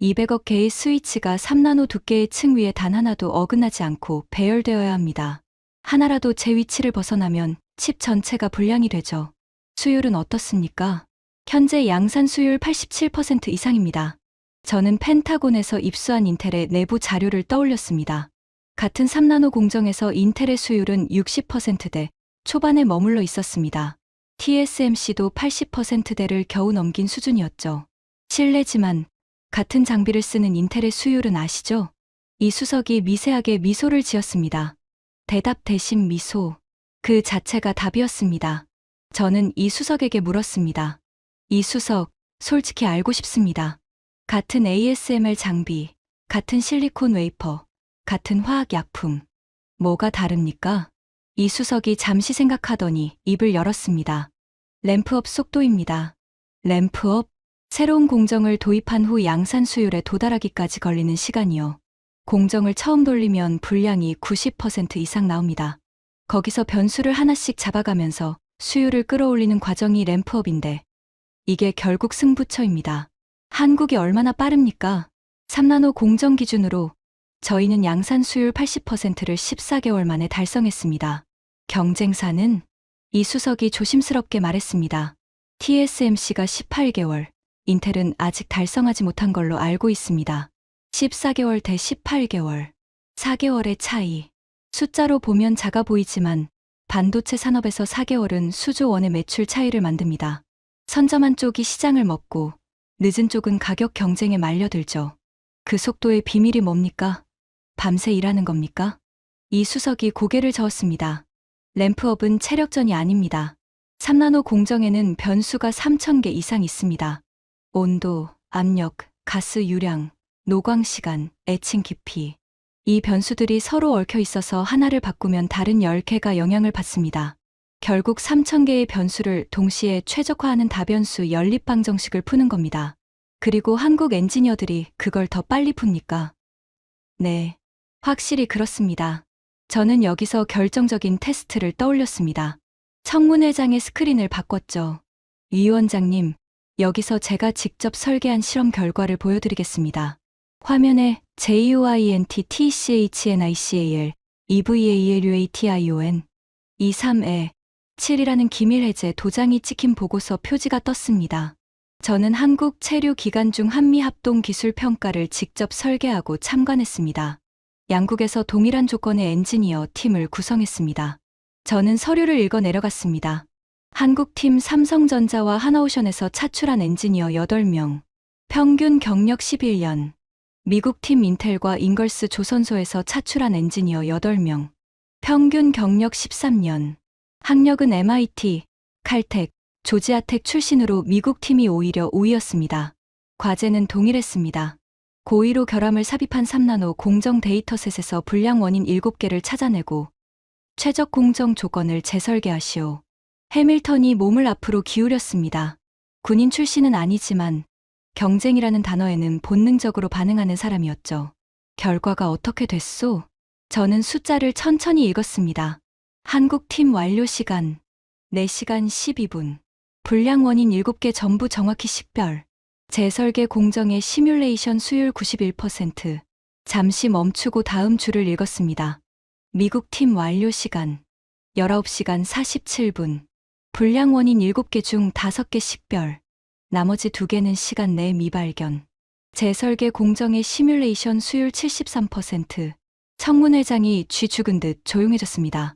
200억 개의 스위치가 3나노 두께의 층 위에 단 하나도 어긋나지 않고 배열되어야 합니다. 하나라도 제 위치를 벗어나면 칩 전체가 불량이 되죠. 수율은 어떻습니까? 현재 양산 수율 87% 이상입니다. 저는 펜타곤에서 입수한 인텔의 내부 자료를 떠올렸습니다. 같은 3나노 공정에서 인텔의 수율은 60%대 초반에 머물러 있었습니다. TSMC도 80%대를 겨우 넘긴 수준이었죠. 실례지만 같은 장비를 쓰는 인텔의 수율은 아시죠? 이수석이 미세하게 미소를 지었습니다. 대답 대신 미소. 그 자체가 답이었습니다. 저는 이수석에게 물었습니다. 이수석, 솔직히 알고 싶습니다. 같은 ASML 장비, 같은 실리콘 웨이퍼, 같은 화학약품. 뭐가 다릅니까? 이수석이 잠시 생각하더니 입을 열었습니다. 램프업 속도입니다. 램프업? 새로운 공정을 도입한 후 양산 수율에 도달하기까지 걸리는 시간이요. 공정을 처음 돌리면 분량이 90% 이상 나옵니다. 거기서 변수를 하나씩 잡아가면서 수율을 끌어올리는 과정이 램프업인데 이게 결국 승부처입니다. 한국이 얼마나 빠릅니까? 3나노 공정 기준으로 저희는 양산 수율 80%를 14개월 만에 달성했습니다. 경쟁사는? 이수석이 조심스럽게 말했습니다. TSMC가 18개월, 인텔은 아직 달성하지 못한 걸로 알고 있습니다. 14개월 대 18개월. 4개월의 차이. 숫자로 보면 작아 보이지만 반도체 산업에서 4개월은 수조 원의 매출 차이를 만듭니다. 선점한 쪽이 시장을 먹고 늦은 쪽은 가격 경쟁에 말려들죠. 그 속도의 비밀이 뭡니까? 밤새 일하는 겁니까? 이수석이 고개를 저었습니다. 램프업은 체력전이 아닙니다. 3나노 공정에는 변수가 3000개 이상 있습니다. 온도, 압력, 가스 유량, 노광 시간, 에칭 깊이. 이 변수들이 서로 얽혀 있어서 하나를 바꾸면 다른 10개가 영향을 받습니다. 결국 3000개의 변수를 동시에 최적화하는 다변수 연립방정식을 푸는 겁니다. 그리고 한국 엔지니어들이 그걸 더 빨리 풉니까? 네, 확실히 그렇습니다. 저는 여기서 결정적인 테스트를 떠올렸습니다. 청문회장의 스크린을 바꿨죠. 위원장님, 여기서 제가 직접 설계한 실험 결과를 보여드리겠습니다. 화면에 JUINT-TCHNICAL, EVALUATION, 23에 7이라는 기밀 해제 도장이 찍힌 보고서 표지가 떴습니다. 저는 한국 체류 기관 중 한미합동기술평가를 직접 설계하고 참관했습니다. 양국에서 동일한 조건의 엔지니어 팀을 구성했습니다. 저는 서류를 읽어 내려갔습니다. 한국팀 삼성전자와 하나오션에서 차출한 엔지니어 8명, 평균 경력 11년. 미국팀 인텔과 잉걸스 조선소에서 차출한 엔지니어 8명, 평균 경력 13년. 학력은 MIT, 칼텍, 조지아텍 출신으로 미국팀이 오히려 우위였습니다. 과제는 동일했습니다. 고의로 결함을 삽입한 3나노 공정 데이터셋에서 불량 원인 7개를 찾아내고 최적 공정 조건을 재설계하시오. 해밀턴이 몸을 앞으로 기울였습니다. 군인 출신은 아니지만 경쟁이라는 단어에는 본능적으로 반응하는 사람이었죠. 결과가 어떻게 됐소? 저는 숫자를 천천히 읽었습니다. 한국팀 완료 시간 4시간 12분. 불량 원인 7개 전부 정확히 식별. 재설계 공정의 시뮬레이션 수율 91%. 잠시 멈추고 다음 줄을 읽었습니다. 미국팀 완료 시간 19시간 47분. 불량 원인 7개 중 5개 식별. 나머지 2개는 시간 내 미발견. 재설계 공정의 시뮬레이션 수율 73%. 청문회장이 쥐 죽은 듯 조용해졌습니다.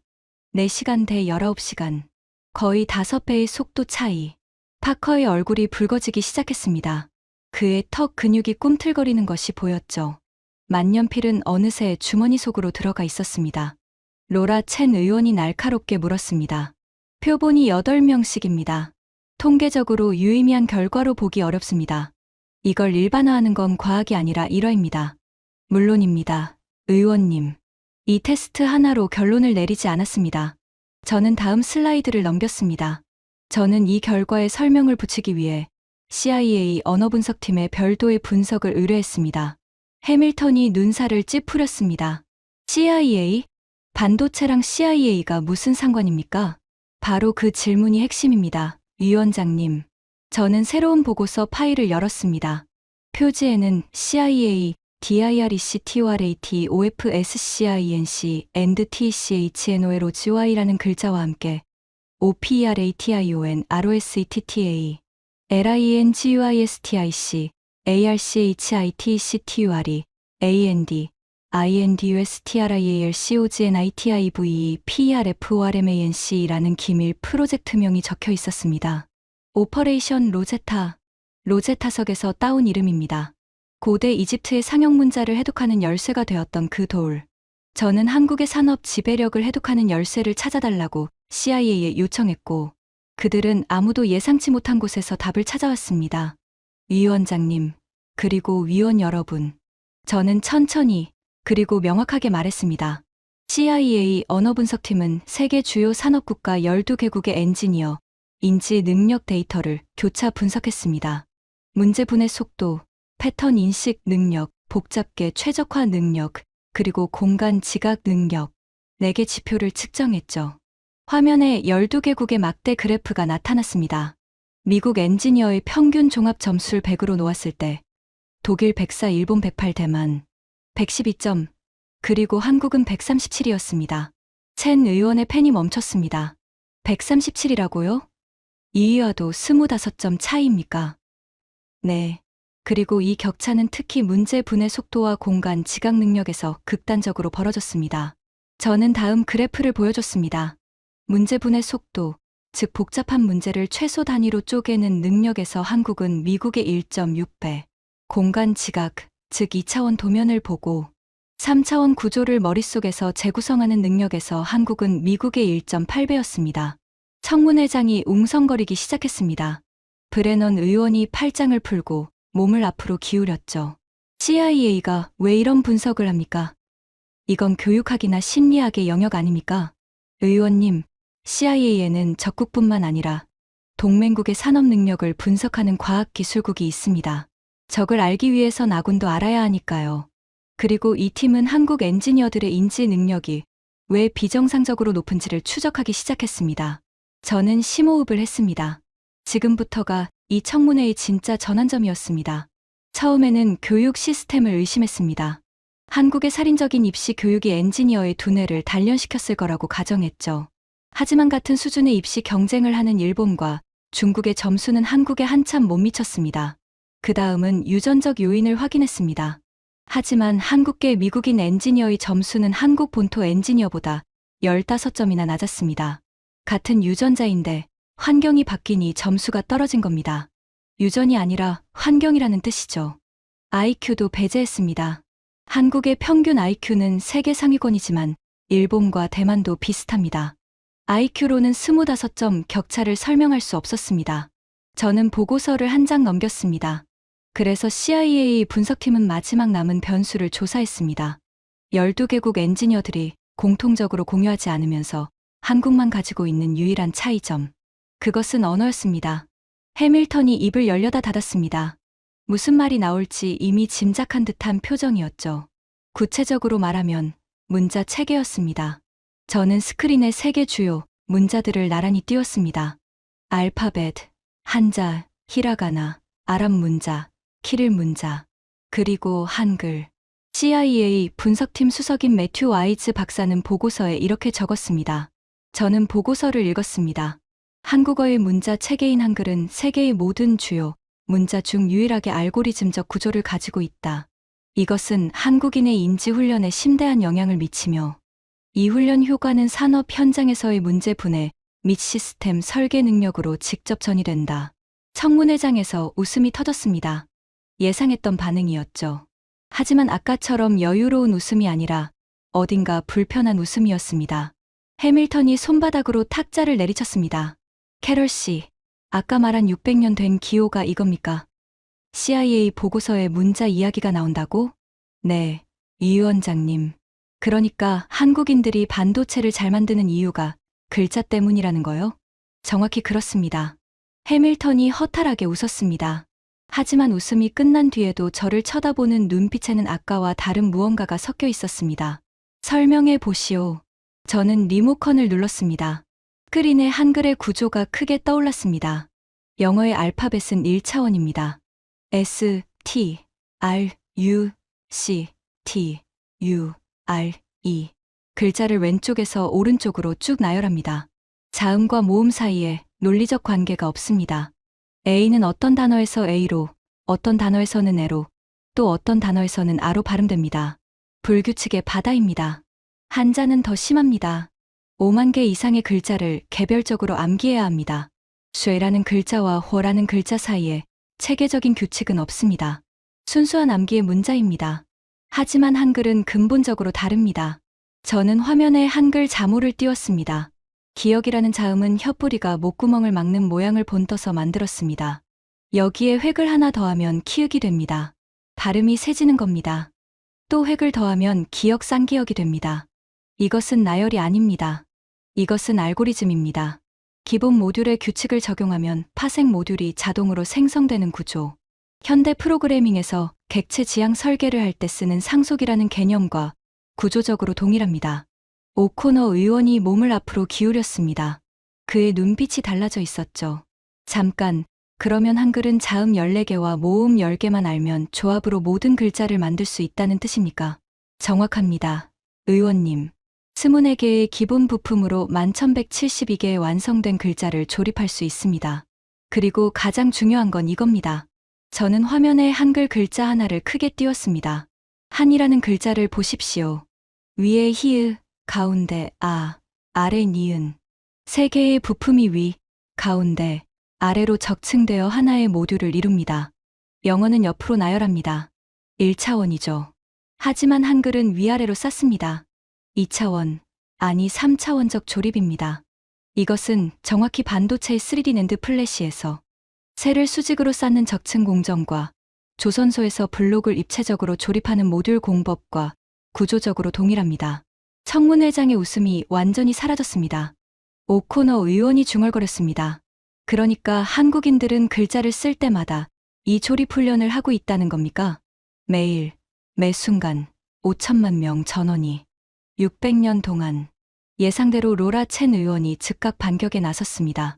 4시간 대 19시간. 거의 5배의 속도 차이. 파커의 얼굴이 붉어지기 시작했습니다. 그의 턱 근육이 꿈틀거리는 것이 보였죠. 만년필은 어느새 주머니 속으로 들어가 있었습니다. 로라 첸 의원이 날카롭게 물었습니다. 표본이 8명씩입니다. 통계적으로 유의미한 결과로 보기 어렵습니다. 이걸 일반화하는 건 과학이 아니라 일화입니다. 물론입니다. 의원님. 이 테스트 하나로 결론을 내리지 않았습니다. 저는 다음 슬라이드를 넘겼습니다. 저는 이 결과에 설명을 붙이기 위해 CIA 언어분석팀에 별도의 분석을 의뢰했습니다. 해밀턴이 눈살을 찌푸렸습니다. CIA? 반도체랑 CIA가 무슨 상관입니까? 바로 그 질문이 핵심입니다. 위원장님. 저는 새로운 보고서 파일을 열었습니다. 표지에는 CIA, DIREC, TORAT, OFSCINC, and TCHNOLOGY라는 글자와 함께 OPERATION, ROSETTA, LINGUISTIC, ARCHITCTURE, AND, INDUSTRIALCOGNITIVE, PERFORMANC라는 기밀 프로젝트명이 적혀 있었습니다. 오퍼레이션 로제타, 로제타석에서 따온 이름입니다. 고대 이집트의 상형 문자를 해독하는 열쇠가 되었던 그 돌. 저는 한국의 산업 지배력을 해독하는 열쇠를 찾아달라고 CIA에 요청했고, 그들은 아무도 예상치 못한 곳에서 답을 찾아왔습니다. 위원장님, 그리고 위원 여러분. 저는 천천히, 그리고 명확하게 말했습니다. CIA 언어분석팀은 세계 주요 산업국가 12개국의 엔지니어, 인지 능력 데이터를 교차 분석했습니다. 문제 분해 속도, 패턴 인식 능력, 복잡계 최적화 능력, 그리고 공간 지각 능력, 4개 지표를 측정했죠. 화면에 12개국의 막대 그래프가 나타났습니다. 미국 엔지니어의 평균 종합 점수를 100으로 놓았을 때 독일 104, 일본 108, 대만 112점, 그리고 한국은 137이었습니다. 첸 의원의 펜이 멈췄습니다. 137이라고요? 2위와도 25점 차이입니까? 네. 그리고 이 격차는 특히 문제 분해 속도와 공간 지각 능력에서 극단적으로 벌어졌습니다. 저는 다음 그래프를 보여줬습니다. 문제 분해 속도, 즉 복잡한 문제를 최소 단위로 쪼개는 능력에서 한국은 미국의 1.6배, 공간 지각, 즉 2차원 도면을 보고 3차원 구조를 머릿속에서 재구성하는 능력에서 한국은 미국의 1.8배였습니다. 청문회장이 웅성거리기 시작했습니다. 브레넌 의원이 팔짱을 풀고 몸을 앞으로 기울였죠. CIA가 왜 이런 분석을 합니까? 이건 교육학이나 심리학의 영역 아닙니까? 의원님, CIA에는 적국뿐만 아니라 동맹국의 산업 능력을 분석하는 과학기술국이 있습니다. 적을 알기 위해선 아군도 알아야 하니까요. 그리고 이 팀은 한국 엔지니어들의 인지 능력이 왜 비정상적으로 높은지를 추적하기 시작했습니다. 저는 심호흡을 했습니다. 지금부터가 이 청문회의 진짜 전환점이었습니다. 처음에는 교육 시스템을 의심했습니다. 한국의 살인적인 입시 교육이 엔지니어의 두뇌를 단련시켰을 거라고 가정했죠. 하지만 같은 수준의 입시 경쟁을 하는 일본과 중국의 점수는 한국에 한참 못 미쳤습니다. 그 다음은 유전적 요인을 확인했습니다. 하지만 한국계 미국인 엔지니어의 점수는 한국 본토 엔지니어보다 15점이나 낮았습니다. 같은 유전자인데 환경이 바뀌니 점수가 떨어진 겁니다. 유전이 아니라 환경이라는 뜻이죠. IQ도 배제했습니다. 한국의 평균 IQ는 세계 상위권이지만 일본과 대만도 비슷합니다. IQ로는 25점 격차를 설명할 수 없었습니다. 저는 보고서를 한 장 넘겼습니다. 그래서 CIA 분석팀은 마지막 남은 변수를 조사했습니다. 12개국 엔지니어들이 공통적으로 공유하지 않으면서 한국만 가지고 있는 유일한 차이점. 그것은 언어였습니다. 해밀턴이 입을 열려다 닫았습니다. 무슨 말이 나올지 이미 짐작한 듯한 표정이었죠. 구체적으로 말하면 문자 체계였습니다. 저는 스크린에 3개 주요 문자들을 나란히 띄웠습니다. 알파벳, 한자, 히라가나, 아랍 문자, 키릴 문자, 그리고 한글. CIA 분석팀 수석인 매튜 와이즈 박사는 보고서에 이렇게 적었습니다. 저는 보고서를 읽었습니다. 한국어의 문자 체계인 한글은 세계의 모든 주요 문자 중 유일하게 알고리즘적 구조를 가지고 있다. 이것은 한국인의 인지 훈련에 심대한 영향을 미치며 이 훈련 효과는 산업 현장에서의 문제 분해 및 시스템 설계 능력으로 직접 전이된다. 청문회장에서 웃음이 터졌습니다. 예상했던 반응이었죠. 하지만 아까처럼 여유로운 웃음이 아니라 어딘가 불편한 웃음이었습니다. 해밀턴이 손바닥으로 탁자를 내리쳤습니다. 캐럴 씨, 아까 말한 600년 된 기호가 이겁니까? CIA 보고서에 문자 이야기가 나온다고? 네, 이 위원장님. 그러니까 한국인들이 반도체를 잘 만드는 이유가 글자 때문이라는 거요? 정확히 그렇습니다. 해밀턴이 허탈하게 웃었습니다. 하지만 웃음이 끝난 뒤에도 저를 쳐다보는 눈빛에는 아까와 다른 무언가가 섞여 있었습니다. 설명해 보시오. 저는 리모컨을 눌렀습니다. 스크린에 한글의 구조가 크게 떠올랐습니다. 영어의 알파벳은 1차원입니다. S, T, R, U, C, T, U, R, E. 글자를 왼쪽에서 오른쪽으로 쭉 나열합니다. 자음과 모음 사이에 논리적 관계가 없습니다. A는 어떤 단어에서 A로, 어떤 단어에서는 E로, 또 어떤 단어에서는 A로 발음됩니다. 불규칙의 바다입니다. 한자는 더 심합니다. 5만 개 이상의 글자를 개별적으로 암기해야 합니다. 쇠라는 글자와 호라는 글자 사이에 체계적인 규칙은 없습니다. 순수한 암기의 문자입니다. 하지만 한글은 근본적으로 다릅니다. 저는 화면에 한글 자모를 띄웠습니다. 기억이라는 자음은 혀뿌리가 목구멍을 막는 모양을 본떠서 만들었습니다. 여기에 획을 하나 더하면 키읔이 됩니다. 발음이 세지는 겁니다. 또 획을 더하면 기역 쌍기역이 됩니다. 이것은 나열이 아닙니다. 이것은 알고리즘입니다. 기본 모듈의 규칙을 적용하면 파생 모듈이 자동으로 생성되는 구조. 현대 프로그래밍에서 객체 지향 설계를 할 때 쓰는 상속이라는 개념과 구조적으로 동일합니다. 오코너 의원이 몸을 앞으로 기울였습니다. 그의 눈빛이 달라져 있었죠. 잠깐, 그러면 한글은 자음 14개와 모음 10개만 알면 조합으로 모든 글자를 만들 수 있다는 뜻입니까? 정확합니다. 의원님. 24개의 기본 부품으로 1172개의 완성된 글자를 조립할 수 있습니다. 그리고 가장 중요한 건 이겁니다. 저는 화면에 한글 글자 하나를 크게 띄웠습니다. 한이라는 글자를 보십시오. 위에 히읗, 가운데 아, 아래 니은. 3개의 부품이 위, 가운데, 아래로 적층되어 하나의 모듈을 이룹니다. 영어는 옆으로 나열합니다. 1차원이죠. 하지만 한글은 위아래로 쌓습니다. 2차원, 아니 3차원적 조립입니다. 이것은 정확히 반도체의 3D 낸드 플래시에서 셀을 수직으로 쌓는 적층 공정과 조선소에서 블록을 입체적으로 조립하는 모듈 공법과 구조적으로 동일합니다. 청문회장의 웃음이 완전히 사라졌습니다. 오코너 의원이 중얼거렸습니다. 그러니까 한국인들은 글자를 쓸 때마다 이 조립 훈련을 하고 있다는 겁니까? 매일, 매 순간, 5천만 명 전원이 600년 동안. 예상대로 로라 첸 의원이 즉각 반격에 나섰습니다.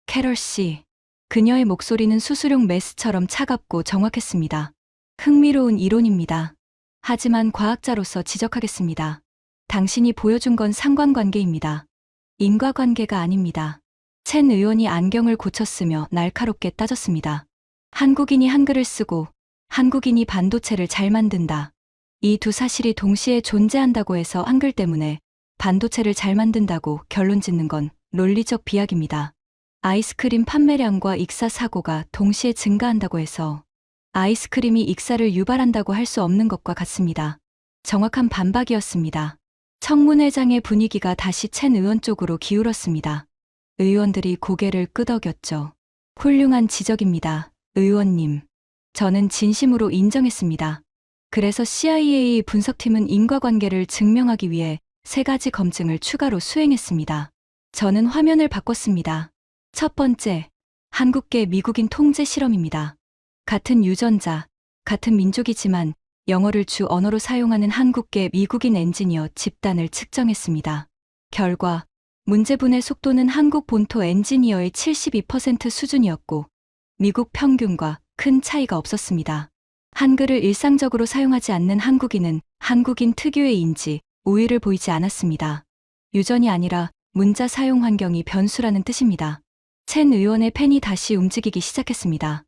캐럴 씨, 그녀의 목소리는 수수용 메스처럼 차갑고 정확했습니다. 흥미로운 이론입니다. 하지만 과학자로서 지적하겠습니다. 당신이 보여준 건 상관관계입니다. 인과관계가 아닙니다. 첸 의원이 안경을 고쳤으며 날카롭게 따졌습니다. 한국인이 한글을 쓰고 한국인이 반도체를 잘 만든다. 이 두 사실이 동시에 존재한다고 해서 한글 때문에 반도체를 잘 만든다고 결론 짓는 건 논리적 비약입니다. 아이스크림 판매량과 익사 사고가 동시에 증가한다고 해서 아이스크림이 익사를 유발한다고 할 수 없는 것과 같습니다. 정확한 반박이었습니다. 청문회장의 분위기가 다시 첸 의원 쪽으로 기울었습니다. 의원들이 고개를 끄덕였죠. 훌륭한 지적입니다, 의원님. 저는 진심으로 인정했습니다. 그래서 CIA 분석팀은 인과관계를 증명하기 위해 3가지 검증을 추가로 수행했습니다. 저는 화면을 바꿨습니다. 첫 번째, 한국계 미국인 통제 실험입니다. 같은 유전자, 같은 민족이지만 영어를 주 언어로 사용하는 한국계 미국인 엔지니어 집단을 측정했습니다. 결과, 문제분의 속도는 한국 본토 엔지니어의 72% 수준이었고 미국 평균과 큰 차이가 없었습니다. 한글을 일상적으로 사용하지 않는 한국인은 한국인 특유의 인지, 우위를 보이지 않았습니다. 유전이 아니라 문자 사용 환경이 변수라는 뜻입니다. 첸 의원의 펜이 다시 움직이기 시작했습니다.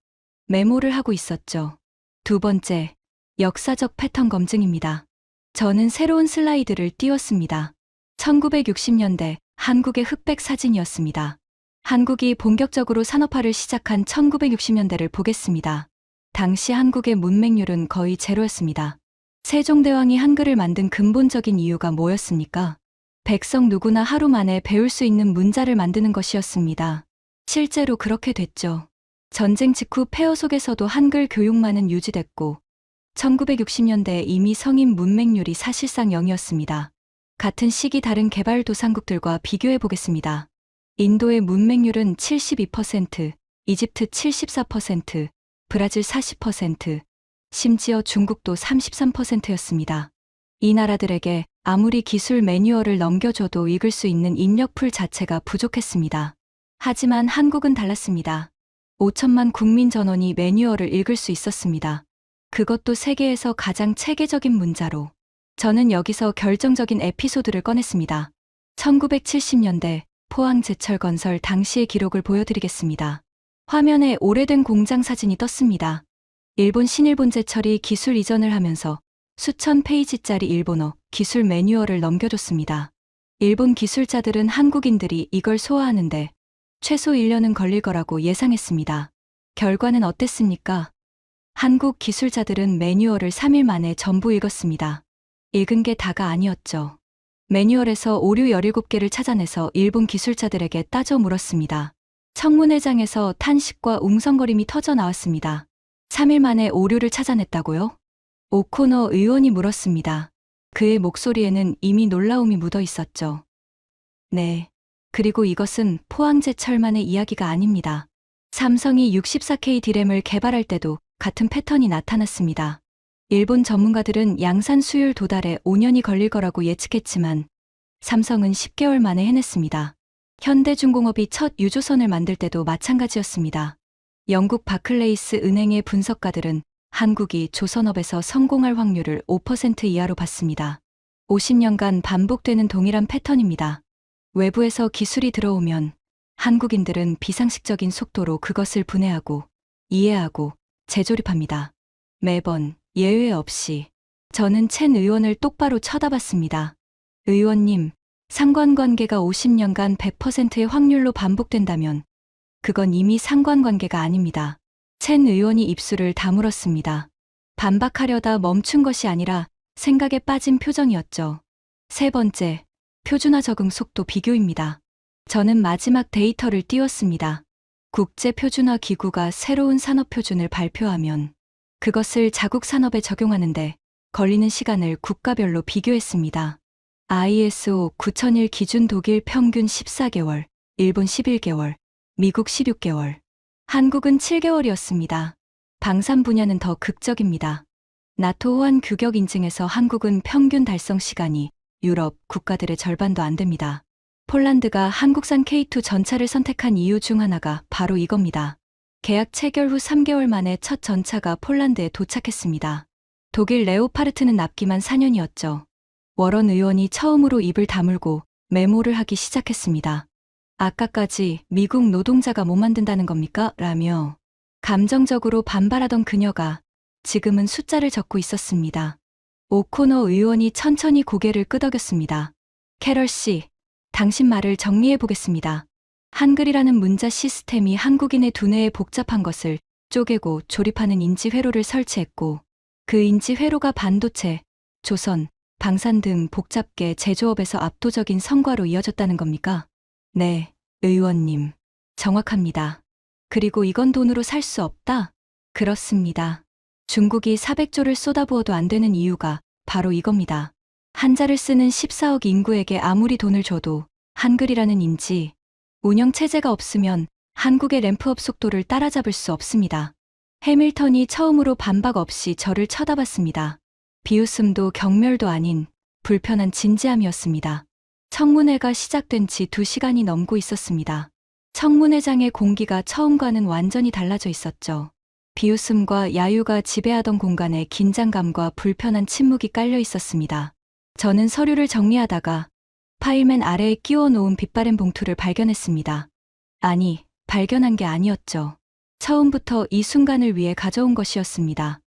메모를 하고 있었죠. 두 번째, 역사적 패턴 검증입니다. 저는 새로운 슬라이드를 띄웠습니다. 1960년대 한국의 흑백 사진이었습니다. 한국이 본격적으로 산업화를 시작한 1960년대를 보겠습니다. 당시 한국의 문맹률은 거의 제로였습니다. 세종대왕이 한글을 만든 근본적인 이유가 뭐였습니까? 백성 누구나 하루 만에 배울 수 있는 문자를 만드는 것이었습니다. 실제로 그렇게 됐죠. 전쟁 직후 폐허 속에서도 한글 교육만은 유지됐고 1960년대에 이미 성인 문맹률이 사실상 0이었습니다. 같은 시기 다른 개발도상국들과 비교해 보겠습니다. 인도의 문맹률은 72%, 이집트 74%, 브라질 40%, 심지어 중국도 33%였습니다. 이 나라들에게 아무리 기술 매뉴얼을 넘겨줘도 읽을 수 있는 인력풀 자체가 부족했습니다. 하지만 한국은 달랐습니다. 5천만 국민 전원이 매뉴얼을 읽을 수 있었습니다. 그것도 세계에서 가장 체계적인 문자로. 저는 여기서 결정적인 에피소드를 꺼냈습니다. 1970년대 포항제철 건설 당시의 기록을 보여드리겠습니다. 화면에 오래된 공장 사진이 떴습니다. 일본 신일본제철이 기술 이전을 하면서 수천 페이지짜리 일본어 기술 매뉴얼을 넘겨줬습니다. 일본 기술자들은 한국인들이 이걸 소화하는데 최소 1년은 걸릴 거라고 예상했습니다. 결과는 어땠습니까? 한국 기술자들은 매뉴얼을 3일 만에 전부 읽었습니다. 읽은 게 다가 아니었죠. 매뉴얼에서 오류 17개를 찾아내서 일본 기술자들에게 따져 물었습니다. 청문회장에서 탄식과 웅성거림이 터져 나왔습니다. 3일 만에 오류를 찾아냈다고요? 오코너 의원이 물었습니다. 그의 목소리에는 이미 놀라움이 묻어 있었죠. 네. 그리고 이것은 포항제철만의 이야기가 아닙니다. 삼성이 64K 디램을 개발할 때도 같은 패턴이 나타났습니다. 일본 전문가들은 양산 수율 도달에 5년이 걸릴 거라고 예측했지만 삼성은 10개월 만에 해냈습니다. 현대중공업이 첫 유조선을 만들 때도 마찬가지였습니다. 영국 바클레이스 은행의 분석가들은 한국이 조선업에서 성공할 확률을 5% 이하로 봤습니다. 50년간 반복되는 동일한 패턴입니다. 외부에서 기술이 들어오면 한국인들은 비상식적인 속도로 그것을 분해하고 이해하고 재조립합니다. 매번 예외 없이. 저는 첸 의원을 똑바로 쳐다봤습니다. 의원님, 상관관계가 50년간 100%의 확률로 반복된다면 그건 이미 상관관계가 아닙니다. 첸 의원이 입술을 다물었습니다. 반박하려다 멈춘 것이 아니라 생각에 빠진 표정이었죠. 세 번째, 표준화 적응 속도 비교입니다. 저는 마지막 데이터를 띄웠습니다. 국제표준화기구가 새로운 산업표준을 발표하면 그것을 자국 산업에 적용하는데 걸리는 시간을 국가별로 비교했습니다. ISO 9001 기준 독일 평균 14개월, 일본 11개월, 미국 16개월, 한국은 7개월이었습니다. 방산 분야는 더 극적입니다. 나토 호환 규격 인증에서 한국은 평균 달성 시간이 유럽 국가들의 절반도 안 됩니다. 폴란드가 한국산 K2 전차를 선택한 이유 중 하나가 바로 이겁니다. 계약 체결 후 3개월 만에 첫 전차가 폴란드에 도착했습니다. 독일 레오파르트는 납기만 4년이었죠. 워런 의원이 처음으로 입을 다물고 메모를 하기 시작했습니다. 아까까지 미국 노동자가 못 만든다는 겁니까? 라며 감정적으로 반발하던 그녀가 지금은 숫자를 적고 있었습니다. 오코너 의원이 천천히 고개를 끄덕였습니다. 캐럴 씨, 당신 말을 정리해 보겠습니다. 한글이라는 문자 시스템이 한국인의 두뇌에 복잡한 것을 쪼개고 조립하는 인지 회로를 설치했고 그 인지 회로가 반도체, 조선, 방산 등 복잡계 제조업에서 압도적인 성과로 이어졌다는 겁니까? 네, 의원님. 정확합니다. 그리고 이건 돈으로 살 수 없다? 그렇습니다. 중국이 400조를 쏟아부어도 안 되는 이유가 바로 이겁니다. 한자를 쓰는 14억 인구에게 아무리 돈을 줘도 한글이라는 인지, 운영체제가 없으면 한국의 램프업 속도를 따라잡을 수 없습니다. 해밀턴이 처음으로 반박 없이 저를 쳐다봤습니다. 비웃음도 경멸도 아닌 불편한 진지함이었습니다. 청문회가 시작된 지 2시간이 넘고 있었습니다. 청문회장의 공기가 처음과는 완전히 달라져 있었죠. 비웃음과 야유가 지배하던 공간에 긴장감과 불편한 침묵이 깔려 있었습니다. 저는 서류를 정리하다가 파일맨 아래에 끼워 놓은 빛바랜 봉투를 발견했습니다. 아니, 발견한 게 아니었죠. 처음부터 이 순간을 위해 가져온 것이었습니다.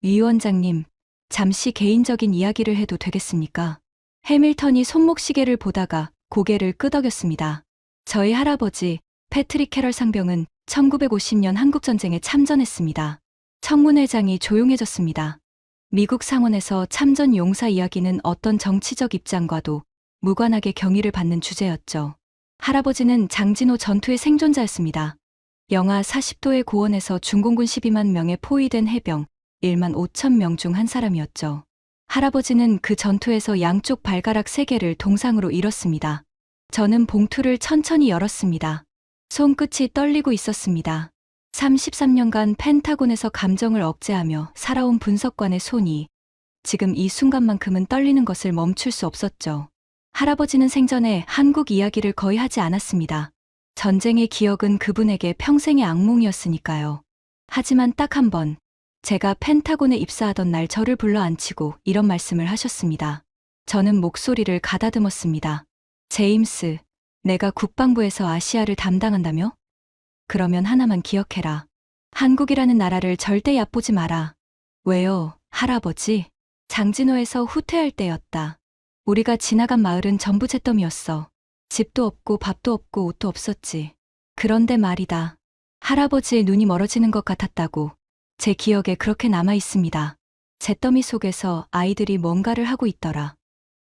위원장님, 잠시 개인적인 이야기를 해도 되겠습니까? 해밀턴이 손목시계를 보다가 고개를 끄덕였습니다. 저희 할아버지 패트릭 캐럴 상병은 1950년 한국전쟁에 참전했습니다. 청문회장이 조용해졌습니다. 미국 상원에서 참전 용사 이야기는 어떤 정치적 입장과도 무관하게 경의를 받는 주제였죠. 할아버지는 장진호 전투의 생존자였습니다. 영하 40도의 고원에서 중공군 12만 명에 포위된 해병 1만 5천 명 중 한 사람이었죠. 할아버지는 그 전투에서 양쪽 발가락 3개를 동상으로 잃었습니다. 저는 봉투를 천천히 열었습니다. 손끝이 떨리고 있었습니다. 33년간 펜타곤에서 감정을 억제하며 살아온 분석관의 손이 지금 이 순간만큼은 떨리는 것을 멈출 수 없었죠. 할아버지는 생전에 한국 이야기를 거의 하지 않았습니다. 전쟁의 기억은 그분에게 평생의 악몽이었으니까요. 하지만 딱 한 번, 제가 펜타곤에 입사하던 날 저를 불러 앉히고 이런 말씀을 하셨습니다. 저는 목소리를 가다듬었습니다. 제임스, 내가 국방부에서 아시아를 담당한다며? 그러면 하나만 기억해라. 한국이라는 나라를 절대 얕보지 마라. 왜요, 할아버지? 장진호에서 후퇴할 때였다. 우리가 지나간 마을은 전부 잿더미였어. 집도 없고 밥도 없고 옷도 없었지. 그런데 말이다. 할아버지의 눈이 멀어지는 것 같았다고. 제 기억에 그렇게 남아 있습니다. 잿더미 속에서 아이들이 뭔가를 하고 있더라.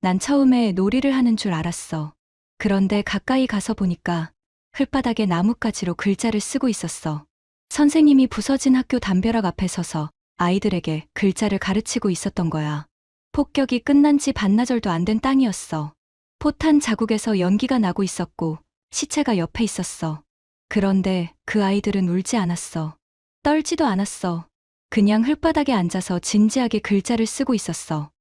난 처음에 놀이를 하는 줄 알았어. 그런데 가까이 가서 보니까 흙바닥에 나뭇가지로 글자를 쓰고 있었어. 선생님이 부서진 학교 담벼락 앞에 서서 아이들에게 글자를 가르치고 있었던 거야. 폭격이 끝난 지 반나절도 안 된 땅이었어. 포탄 자국에서 연기가 나고 있었고 시체가 옆에 있었어. 그런데 그 아이들은 울지 않았어. 떨지도 않았어. 그냥 흙바닥에 앉아서 진지하게 글자를 쓰고 있었어.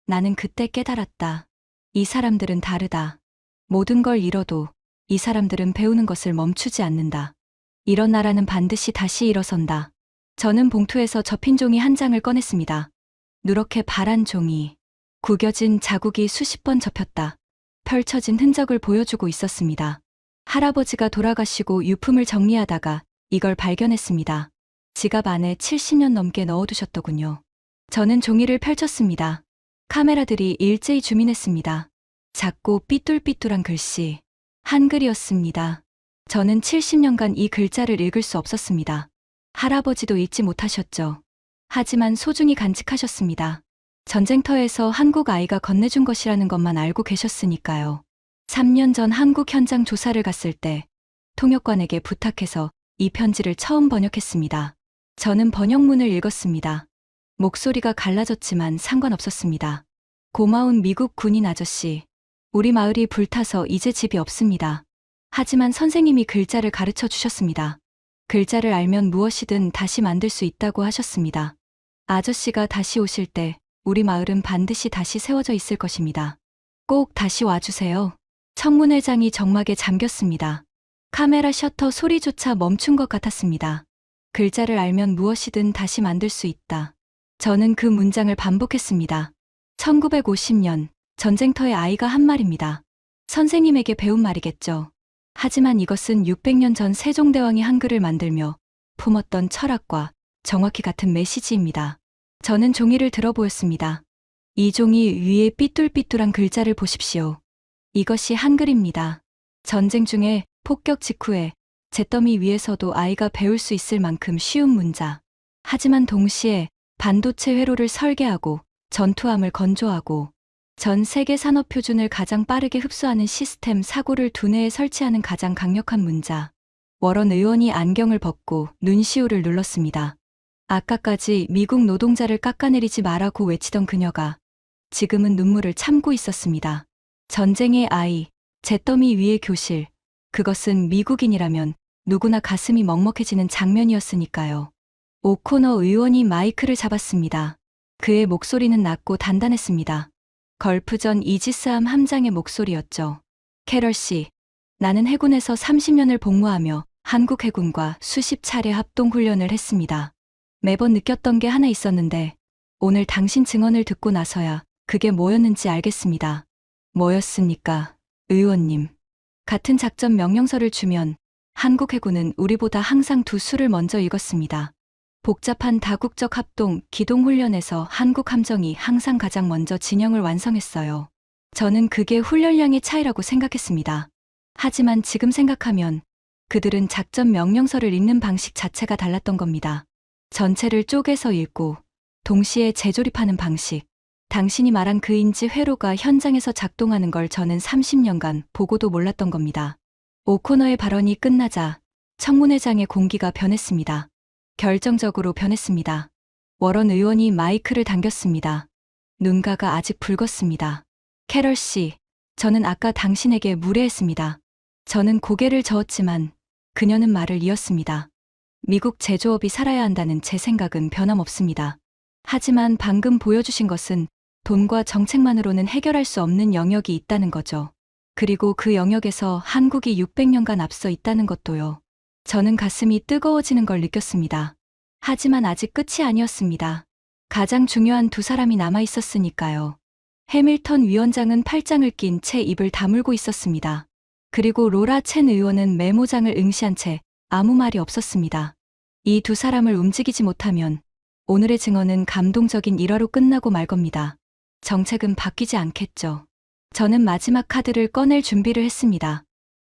나는 그때 깨달았다. 이 사람들은 다르다. 모든 걸 잃어도 이 사람들은 배우는 것을 멈추지 않는다. 이런 나라는 반드시 다시 일어선다. 저는 봉투에서 접힌 종이 한 장을 꺼냈습니다. 누렇게 파란 종이, 구겨진 자국이 수십 번 접혔다. 펼쳐진 흔적을 보여주고 있었습니다. 할아버지가 돌아가시고 유품을 정리하다가 이걸 발견했습니다. 지갑 안에 70년 넘게 넣어두셨더군요. 저는 종이를 펼쳤습니다. 카메라들이 일제히 주민했습니다. 작고 삐뚤삐뚤한 글씨, 한글이었습니다. 저는 70년간 이 글자를 읽을 수 없었습니다. 할아버지도 읽지 못하셨죠. 하지만 소중히 간직하셨습니다. 전쟁터에서 한국 아이가 건네준 것이라는 것만 알고 계셨으니까요. 3년 전 한국 현장 조사를 갔을 때 통역관에게 부탁해서 이 편지를 처음 번역했습니다. 저는 번역문을 읽었습니다. 목소리가 갈라졌지만 상관없었습니다. 고마운 미국 군인 아저씨, 우리 마을이 불타서 이제 집이 없습니다. 하지만 선생님이 글자를 가르쳐 주셨습니다. 글자를 알면 무엇이든 다시 만들 수 있다고 하셨습니다. 아저씨가 다시 오실 때 우리 마을은 반드시 다시 세워져 있을 것입니다. 꼭 다시 와주세요. 청문회장이 정막에 잠겼습니다. 카메라 셔터 소리조차 멈춘 것 같았습니다. 글자를 알면 무엇이든 다시 만들 수 있다. 저는 그 문장을 반복했습니다. 1950년 전쟁터의 아이가 한 말입니다. 선생님에게 배운 말이겠죠. 하지만 이것은 600년 전 세종대왕이 한글을 만들며 품었던 철학과 정확히 같은 메시지입니다. 저는 종이를 들어보였습니다. 이 종이 위에 삐뚤삐뚤한 글자를 보십시오. 이것이 한글입니다. 전쟁 중에 폭격 직후에 잿더미 위에서도 아이가 배울 수 있을 만큼 쉬운 문자. 하지만 동시에 반도체 회로를 설계하고 전투함을 건조하고 전 세계 산업 표준을 가장 빠르게 흡수하는 시스템 사고를 두뇌에 설치하는 가장 강력한 문자. 워런 의원이 안경을 벗고 눈시울을 눌렀습니다. 아까까지 미국 노동자를 깎아내리지 마라고 외치던 그녀가 지금은 눈물을 참고 있었습니다. 전쟁의 아이, 잿더미 위의 교실. 그것은 미국인이라면 누구나 가슴이 먹먹해지는 장면이었으니까요. 오코너 의원이 마이크를 잡았습니다. 그의 목소리는 낮고 단단했습니다. 걸프전 이지스함 함장의 목소리였죠. 캐럴 씨, 나는 해군에서 30년을 복무하며 한국 해군과 수십 차례 합동훈련을 했습니다. 매번 느꼈던 게 하나 있었는데 오늘 당신 증언을 듣고 나서야 그게 뭐였는지 알겠습니다. 뭐였습니까, 의원님? 같은 작전 명령서를 주면 한국 해군은 우리보다 항상 두 수를 먼저 읽었습니다. 복잡한 다국적 합동, 기동 훈련에서 한국 함정이 항상 가장 먼저 진영을 완성했어요. 저는 그게 훈련량의 차이라고 생각했습니다. 하지만 지금 생각하면 그들은 작전 명령서를 읽는 방식 자체가 달랐던 겁니다. 전체를 쪼개서 읽고 동시에 재조립하는 방식. 당신이 말한 그 인지 회로가 현장에서 작동하는 걸 저는 30년간 보고도 몰랐던 겁니다. 오코너의 발언이 끝나자 청문회장의 공기가 변했습니다. 결정적으로 변했습니다. 워런 의원이 마이크를 당겼습니다. 눈가가 아직 붉었습니다. 캐럴 씨, 저는 아까 당신에게 무례했습니다. 저는 고개를 저었지만 그녀는 말을 이었습니다. 미국 제조업이 살아야 한다는 제 생각은 변함없습니다. 하지만 방금 보여주신 것은 돈과 정책만으로는 해결할 수 없는 영역이 있다는 거죠. 그리고 그 영역에서 한국이 600년간 앞서 있다는 것도요. 저는 가슴이 뜨거워지는 걸 느꼈습니다. 하지만 아직 끝이 아니었습니다. 가장 중요한 두 사람이 남아 있었으니까요. 해밀턴 위원장은 팔짱을 낀 채 입을 다물고 있었습니다. 그리고 로라 첸 의원은 메모장을 응시한 채 아무 말이 없었습니다. 이 두 사람을 움직이지 못하면 오늘의 증언은 감동적인 일화로 끝나고 말 겁니다. 정책은 바뀌지 않겠죠. 저는 마지막 카드를 꺼낼 준비를 했습니다.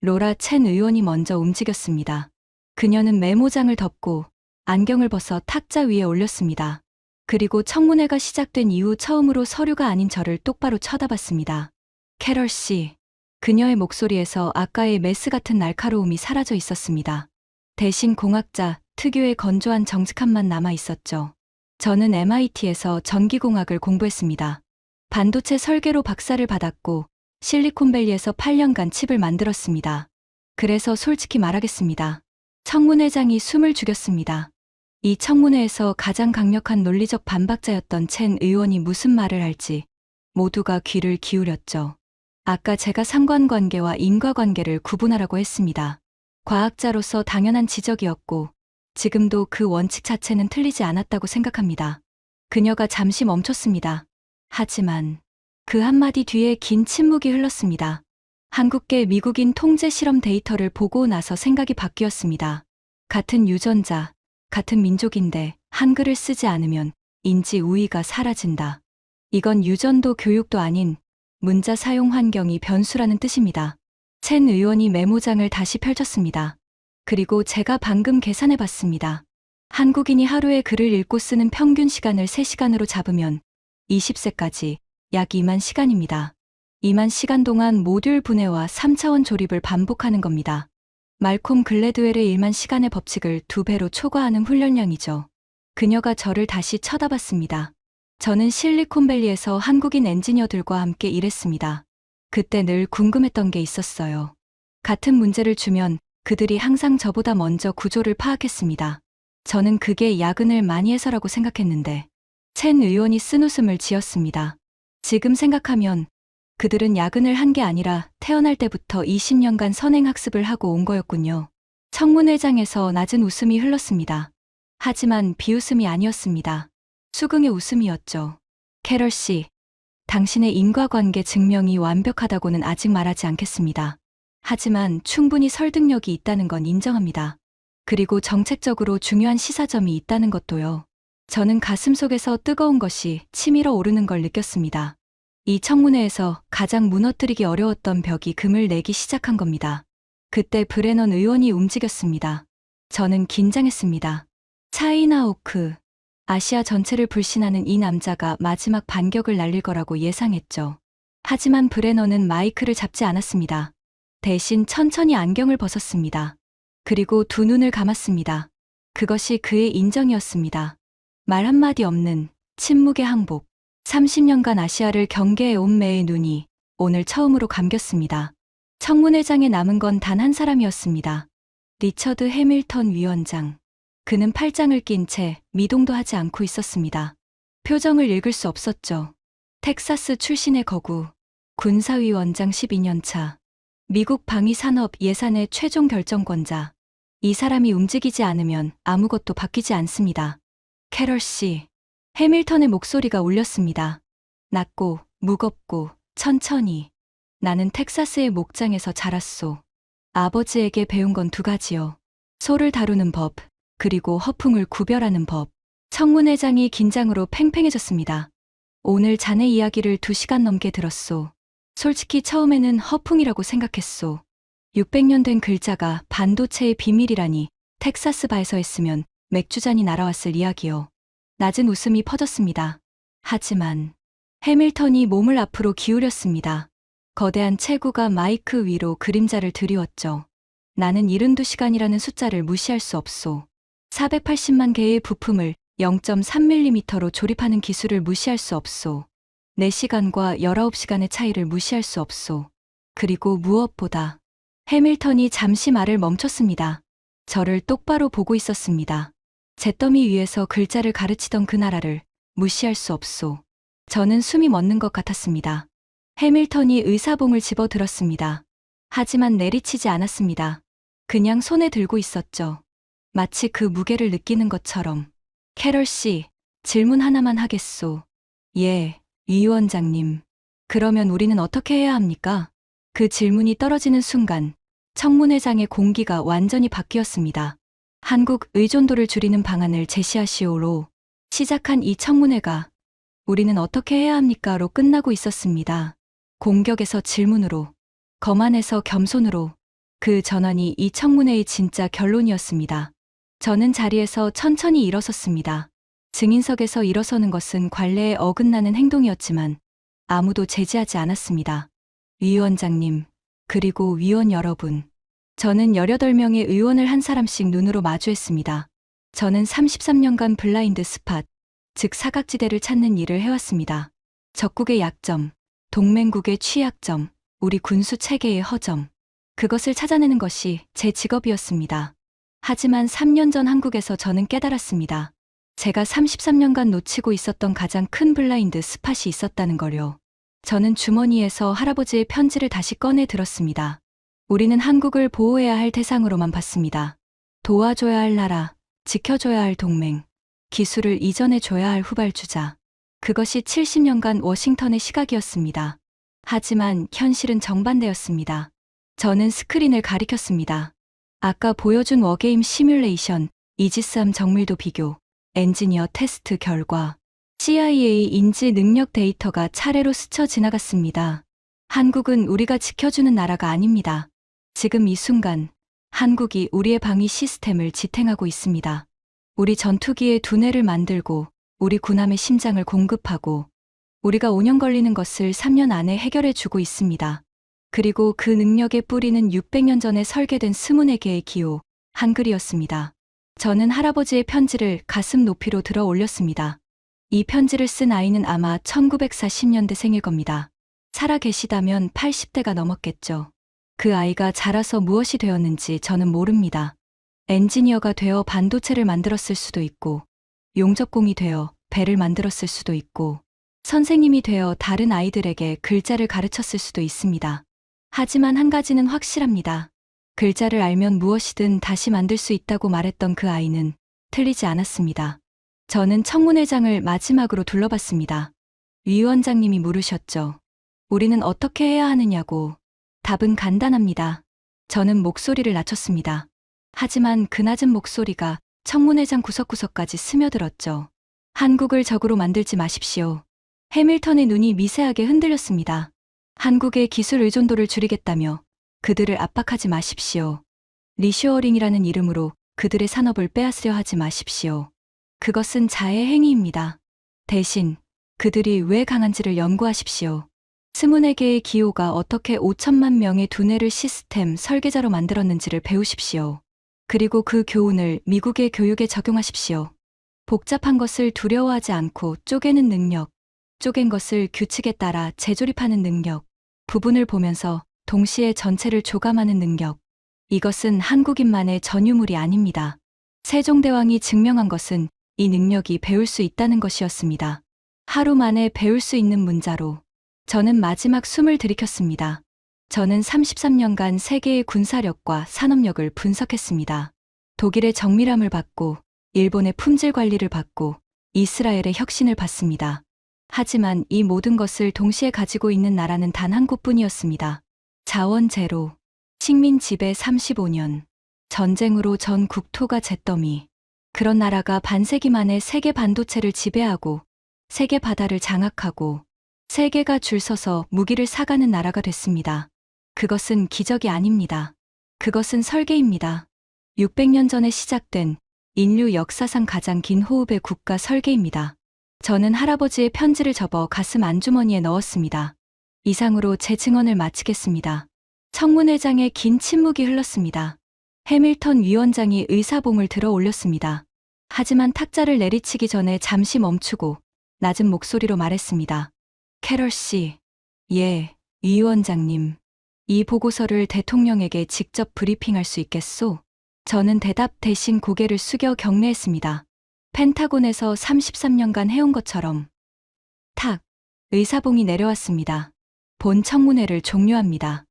로라 첸 의원이 먼저 움직였습니다. 그녀는 메모장을 덮고 안경을 벗어 탁자 위에 올렸습니다. 그리고 청문회가 시작된 이후 처음으로 서류가 아닌 저를 똑바로 쳐다봤습니다. 캐럴 씨. 그녀의 목소리에서 아까의 메스 같은 날카로움이 사라져 있었습니다. 대신 공학자 특유의 건조한 정직함만 남아 있었죠. 저는 MIT에서 전기공학을 공부했습니다. 반도체 설계로 박사를 받았고 실리콘밸리에서 8년간 칩을 만들었습니다. 그래서 솔직히 말하겠습니다. 청문회장이 숨을 죽였습니다. 이 청문회에서 가장 강력한 논리적 반박자였던 첸 의원이 무슨 말을 할지 모두가 귀를 기울였죠. 아까 제가 상관관계와 인과관계를 구분하라고 했습니다. 과학자로서 당연한 지적이었고 지금도 그 원칙 자체는 틀리지 않았다고 생각합니다. 그녀가 잠시 멈췄습니다. 하지만 그 한마디 뒤에 긴 침묵이 흘렀습니다. 한국계 미국인 통제 실험 데이터를 보고 나서 생각이 바뀌었습니다. 같은 유전자, 같은 민족인데 한글을 쓰지 않으면 인지 우위가 사라진다. 이건 유전도 교육도 아닌 문자 사용 환경이 변수라는 뜻입니다. 첸 의원이 메모장을 다시 펼쳤습니다. 그리고 제가 방금 계산해 봤습니다. 한국인이 하루에 글을 읽고 쓰는 평균 시간을 3시간으로 잡으면 20세까지 약 2만 시간입니다. 2만 시간 동안 모듈 분해와 3차원 조립을 반복하는 겁니다. 말콤 글래드웰의 1만 시간의 법칙을 2배로 초과하는 훈련량이죠. 그녀가 저를 다시 쳐다봤습니다. 저는 실리콘밸리에서 한국인 엔지니어들과 함께 일했습니다. 그때 늘 궁금했던 게 있었어요. 같은 문제를 주면 그들이 항상 저보다 먼저 구조를 파악했습니다. 저는 그게 야근을 많이 해서라고 생각했는데 첸 의원이 쓴웃음을 지었습니다. 지금 생각하면 그들은 야근을 한 게 아니라 태어날 때부터 20년간 선행학습을 하고 온 거였군요. 청문회장에서 낮은 웃음이 흘렀습니다. 하지만 비웃음이 아니었습니다. 수긍의 웃음이었죠. 캐럴 씨, 당신의 인과관계 증명이 완벽하다고는 아직 말하지 않겠습니다. 하지만 충분히 설득력이 있다는 건 인정합니다. 그리고 정책적으로 중요한 시사점이 있다는 것도요. 저는 가슴속에서 뜨거운 것이 치밀어 오르는 걸 느꼈습니다. 이 청문회에서 가장 무너뜨리기 어려웠던 벽이 금을 내기 시작한 겁니다. 그때 브레넌 의원이 움직였습니다. 저는 긴장했습니다. 차이나 오크, 아시아 전체를 불신하는 이 남자가 마지막 반격을 날릴 거라고 예상했죠. 하지만 브레넌은 마이크를 잡지 않았습니다. 대신 천천히 안경을 벗었습니다. 그리고 두 눈을 감았습니다. 그것이 그의 인정이었습니다. 말 한마디 없는 침묵의 항복. 30년간 아시아를 경계해온 매의 눈이 오늘 처음으로 감겼습니다. 청문회장에 남은 건 단 한 사람이었습니다. 리처드 해밀턴 위원장. 그는 팔짱을 낀 채 미동도 하지 않고 있었습니다. 표정을 읽을 수 없었죠. 텍사스 출신의 거구, 군사위원장 12년차, 미국 방위산업 예산의 최종 결정권자. 이 사람이 움직이지 않으면 아무것도 바뀌지 않습니다. 캐럴 씨. 해밀턴의 목소리가 울렸습니다. 낮고 무겁고 천천히. 나는 텍사스의 목장에서 자랐소. 아버지에게 배운 건 두 가지요. 소를 다루는 법, 그리고 허풍을 구별하는 법. 청문회장이 긴장으로 팽팽해졌습니다. 오늘 자네 이야기를 2시간 넘게 들었소. 솔직히 처음에는 허풍이라고 생각했소. 600년 된 글자가 반도체의 비밀이라니 텍사스 바에서 했으면 맥주잔이 날아왔을 이야기요. 낮은 웃음이 퍼졌습니다. 하지만 해밀턴이 몸을 앞으로 기울였습니다. 거대한 체구가 마이크 위로 그림자를 드리웠죠. 나는 72시간이라는 숫자를 무시할 수 없소. 480만 개의 부품을 0.3mm로 조립하는 기술을 무시할 수 없소. 4시간과 19시간의 차이를 무시할 수 없소. 그리고 무엇보다 해밀턴이 잠시 말을 멈췄습니다. 저를 똑바로 보고 있었습니다. 잿더미 위에서 글자를 가르치던 그 나라를 무시할 수 없소. 저는 숨이 멎는 것 같았습니다. 해밀턴이 의사봉을 집어들었습니다. 하지만 내리치지 않았습니다. 그냥 손에 들고 있었죠. 마치 그 무게를 느끼는 것처럼. 캐럴 씨, 질문 하나만 하겠소. 예, 위원장님. 그러면 우리는 어떻게 해야 합니까? 그 질문이 떨어지는 순간 청문회장의 공기가 완전히 바뀌었습니다. 한국 의존도를 줄이는 방안을 제시하시오로 시작한 이 청문회가 우리는 어떻게 해야 합니까?로 끝나고 있었습니다. 공격에서 질문으로, 거만에서 겸손으로. 그 전환이 이 청문회의 진짜 결론이었습니다. 저는 자리에서 천천히 일어섰습니다. 증인석에서 일어서는 것은 관례에 어긋나는 행동이었지만 아무도 제지하지 않았습니다. 위원장님, 그리고 위원 여러분. 저는 18명의 의원을 한 사람씩 눈으로 마주했습니다. 저는 33년간 블라인드 스팟, 즉 사각지대를 찾는 일을 해왔습니다. 적국의 약점, 동맹국의 취약점, 우리 군수 체계의 허점. 그것을 찾아내는 것이 제 직업이었습니다. 하지만 3년 전 한국에서 저는 깨달았습니다. 제가 33년간 놓치고 있었던 가장 큰 블라인드 스팟이 있었다는 걸요. 저는 주머니에서 할아버지의 편지를 다시 꺼내 들었습니다. 우리는 한국을 보호해야 할 대상으로만 봤습니다. 도와줘야 할 나라, 지켜줘야 할 동맹, 기술을 이전해줘야 할 후발주자. 그것이 70년간 워싱턴의 시각이었습니다. 하지만 현실은 정반대였습니다. 저는 스크린을 가리켰습니다. 아까 보여준 워게임 시뮬레이션, 이지스함 정밀도 비교, 엔지니어 테스트 결과, CIA 인지 능력 데이터가 차례로 스쳐 지나갔습니다. 한국은 우리가 지켜주는 나라가 아닙니다. 지금 이 순간 한국이 우리의 방위 시스템을 지탱하고 있습니다. 우리 전투기의 두뇌를 만들고 우리 군함의 심장을 공급하고 우리가 5년 걸리는 것을 3년 안에 해결해 주고 있습니다. 그리고 그 능력의 뿌리는 600년 전에 설계된 24개의 기호, 한글이었습니다. 저는 할아버지의 편지를 가슴 높이로 들어 올렸습니다. 이 편지를 쓴 아이는 아마 1940년대 생일 겁니다. 살아 계시다면 80대가 넘었겠죠. 그 아이가 자라서 무엇이 되었는지 저는 모릅니다. 엔지니어가 되어 반도체를 만들었을 수도 있고, 용접공이 되어 배를 만들었을 수도 있고, 선생님이 되어 다른 아이들에게 글자를 가르쳤을 수도 있습니다. 하지만 한 가지는 확실합니다. 글자를 알면 무엇이든 다시 만들 수 있다고 말했던 그 아이는 틀리지 않았습니다. 저는 청문회장을 마지막으로 둘러봤습니다. 위원장님이 물으셨죠. 우리는 어떻게 해야 하느냐고. 답은 간단합니다. 저는 목소리를 낮췄습니다. 하지만 그 낮은 목소리가 청문회장 구석구석까지 스며들었죠. 한국을 적으로 만들지 마십시오. 해밀턴의 눈이 미세하게 흔들렸습니다. 한국의 기술 의존도를 줄이겠다며 그들을 압박하지 마십시오. 리쇼어링이라는 이름으로 그들의 산업을 빼앗으려 하지 마십시오. 그것은 자해 행위입니다. 대신 그들이 왜 강한지를 연구하십시오. 24개의 기호가 어떻게 5천만 명의 두뇌를 시스템 설계자로 만들었는지를 배우십시오. 그리고 그 교훈을 미국의 교육에 적용하십시오. 복잡한 것을 두려워하지 않고 쪼개는 능력, 쪼갠 것을 규칙에 따라 재조립하는 능력, 부분을 보면서 동시에 전체를 조감하는 능력. 이것은 한국인만의 전유물이 아닙니다. 세종대왕이 증명한 것은 이 능력이 배울 수 있다는 것이었습니다. 하루 만에 배울 수 있는 문자로 저는 마지막 숨을 들이켰습니다. 저는 33년간 세계의 군사력과 산업력을 분석했습니다. 독일의 정밀함을 받고 일본의 품질 관리를 받고 이스라엘의 혁신을 받습니다. 하지만 이 모든 것을 동시에 가지고 있는 나라는 단 한 곳뿐이었습니다. 자원 제로. 식민 지배 35년. 전쟁으로 전 국토가 잿더미. 그런 나라가 반세기 만에 세계 반도체를 지배하고 세계 바다를 장악하고 세계가 줄 서서 무기를 사가는 나라가 됐습니다. 그것은 기적이 아닙니다. 그것은 설계입니다. 600년 전에 시작된 인류 역사상 가장 긴 호흡의 국가 설계입니다. 저는 할아버지의 편지를 접어 가슴 안주머니에 넣었습니다. 이상으로 제 증언을 마치겠습니다. 청문회장에 긴 침묵이 흘렀습니다. 해밀턴 위원장이 의사봉을 들어 올렸습니다. 하지만 탁자를 내리치기 전에 잠시 멈추고 낮은 목소리로 말했습니다. 캐럴 씨. 예, 위원장님. 이 보고서를 대통령에게 직접 브리핑할 수 있겠소? 저는 대답 대신 고개를 숙여 경례했습니다. 펜타곤에서 33년간 해온 것처럼. 탁. 의사봉이 내려왔습니다. 본 청문회를 종료합니다.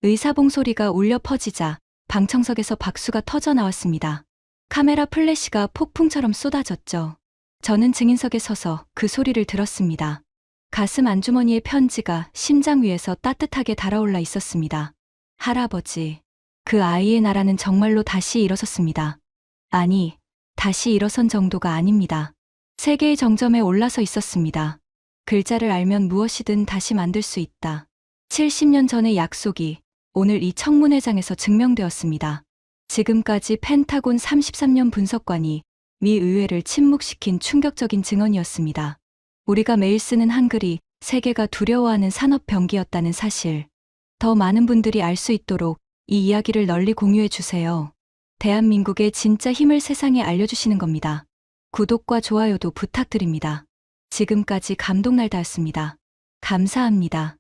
의사봉 소리가 울려 퍼지자 방청석에서 박수가 터져 나왔습니다. 카메라 플래시가 폭풍처럼 쏟아졌죠. 저는 증인석에 서서 그 소리를 들었습니다. 가슴 안주머니의 편지가 심장 위에서 따뜻하게 달아올라 있었습니다. 할아버지, 그 아이의 나라는 정말로 다시 일어섰습니다. 아니, 다시 일어선 정도가 아닙니다. 세계의 정점에 올라서 있었습니다. 글자를 알면 무엇이든 다시 만들 수 있다. 70년 전의 약속이 오늘 이 청문회장에서 증명되었습니다. 지금까지 펜타곤 33년 분석관이 미 의회를 침묵시킨 충격적인 증언이었습니다. 우리가 매일 쓰는 한글이 세계가 두려워하는 산업 병기였다는 사실. 더 많은 분들이 알 수 있도록 이 이야기를 널리 공유해 주세요. 대한민국의 진짜 힘을 세상에 알려주시는 겁니다. 구독과 좋아요도 부탁드립니다. 지금까지 감동날다였습니다. 감사합니다.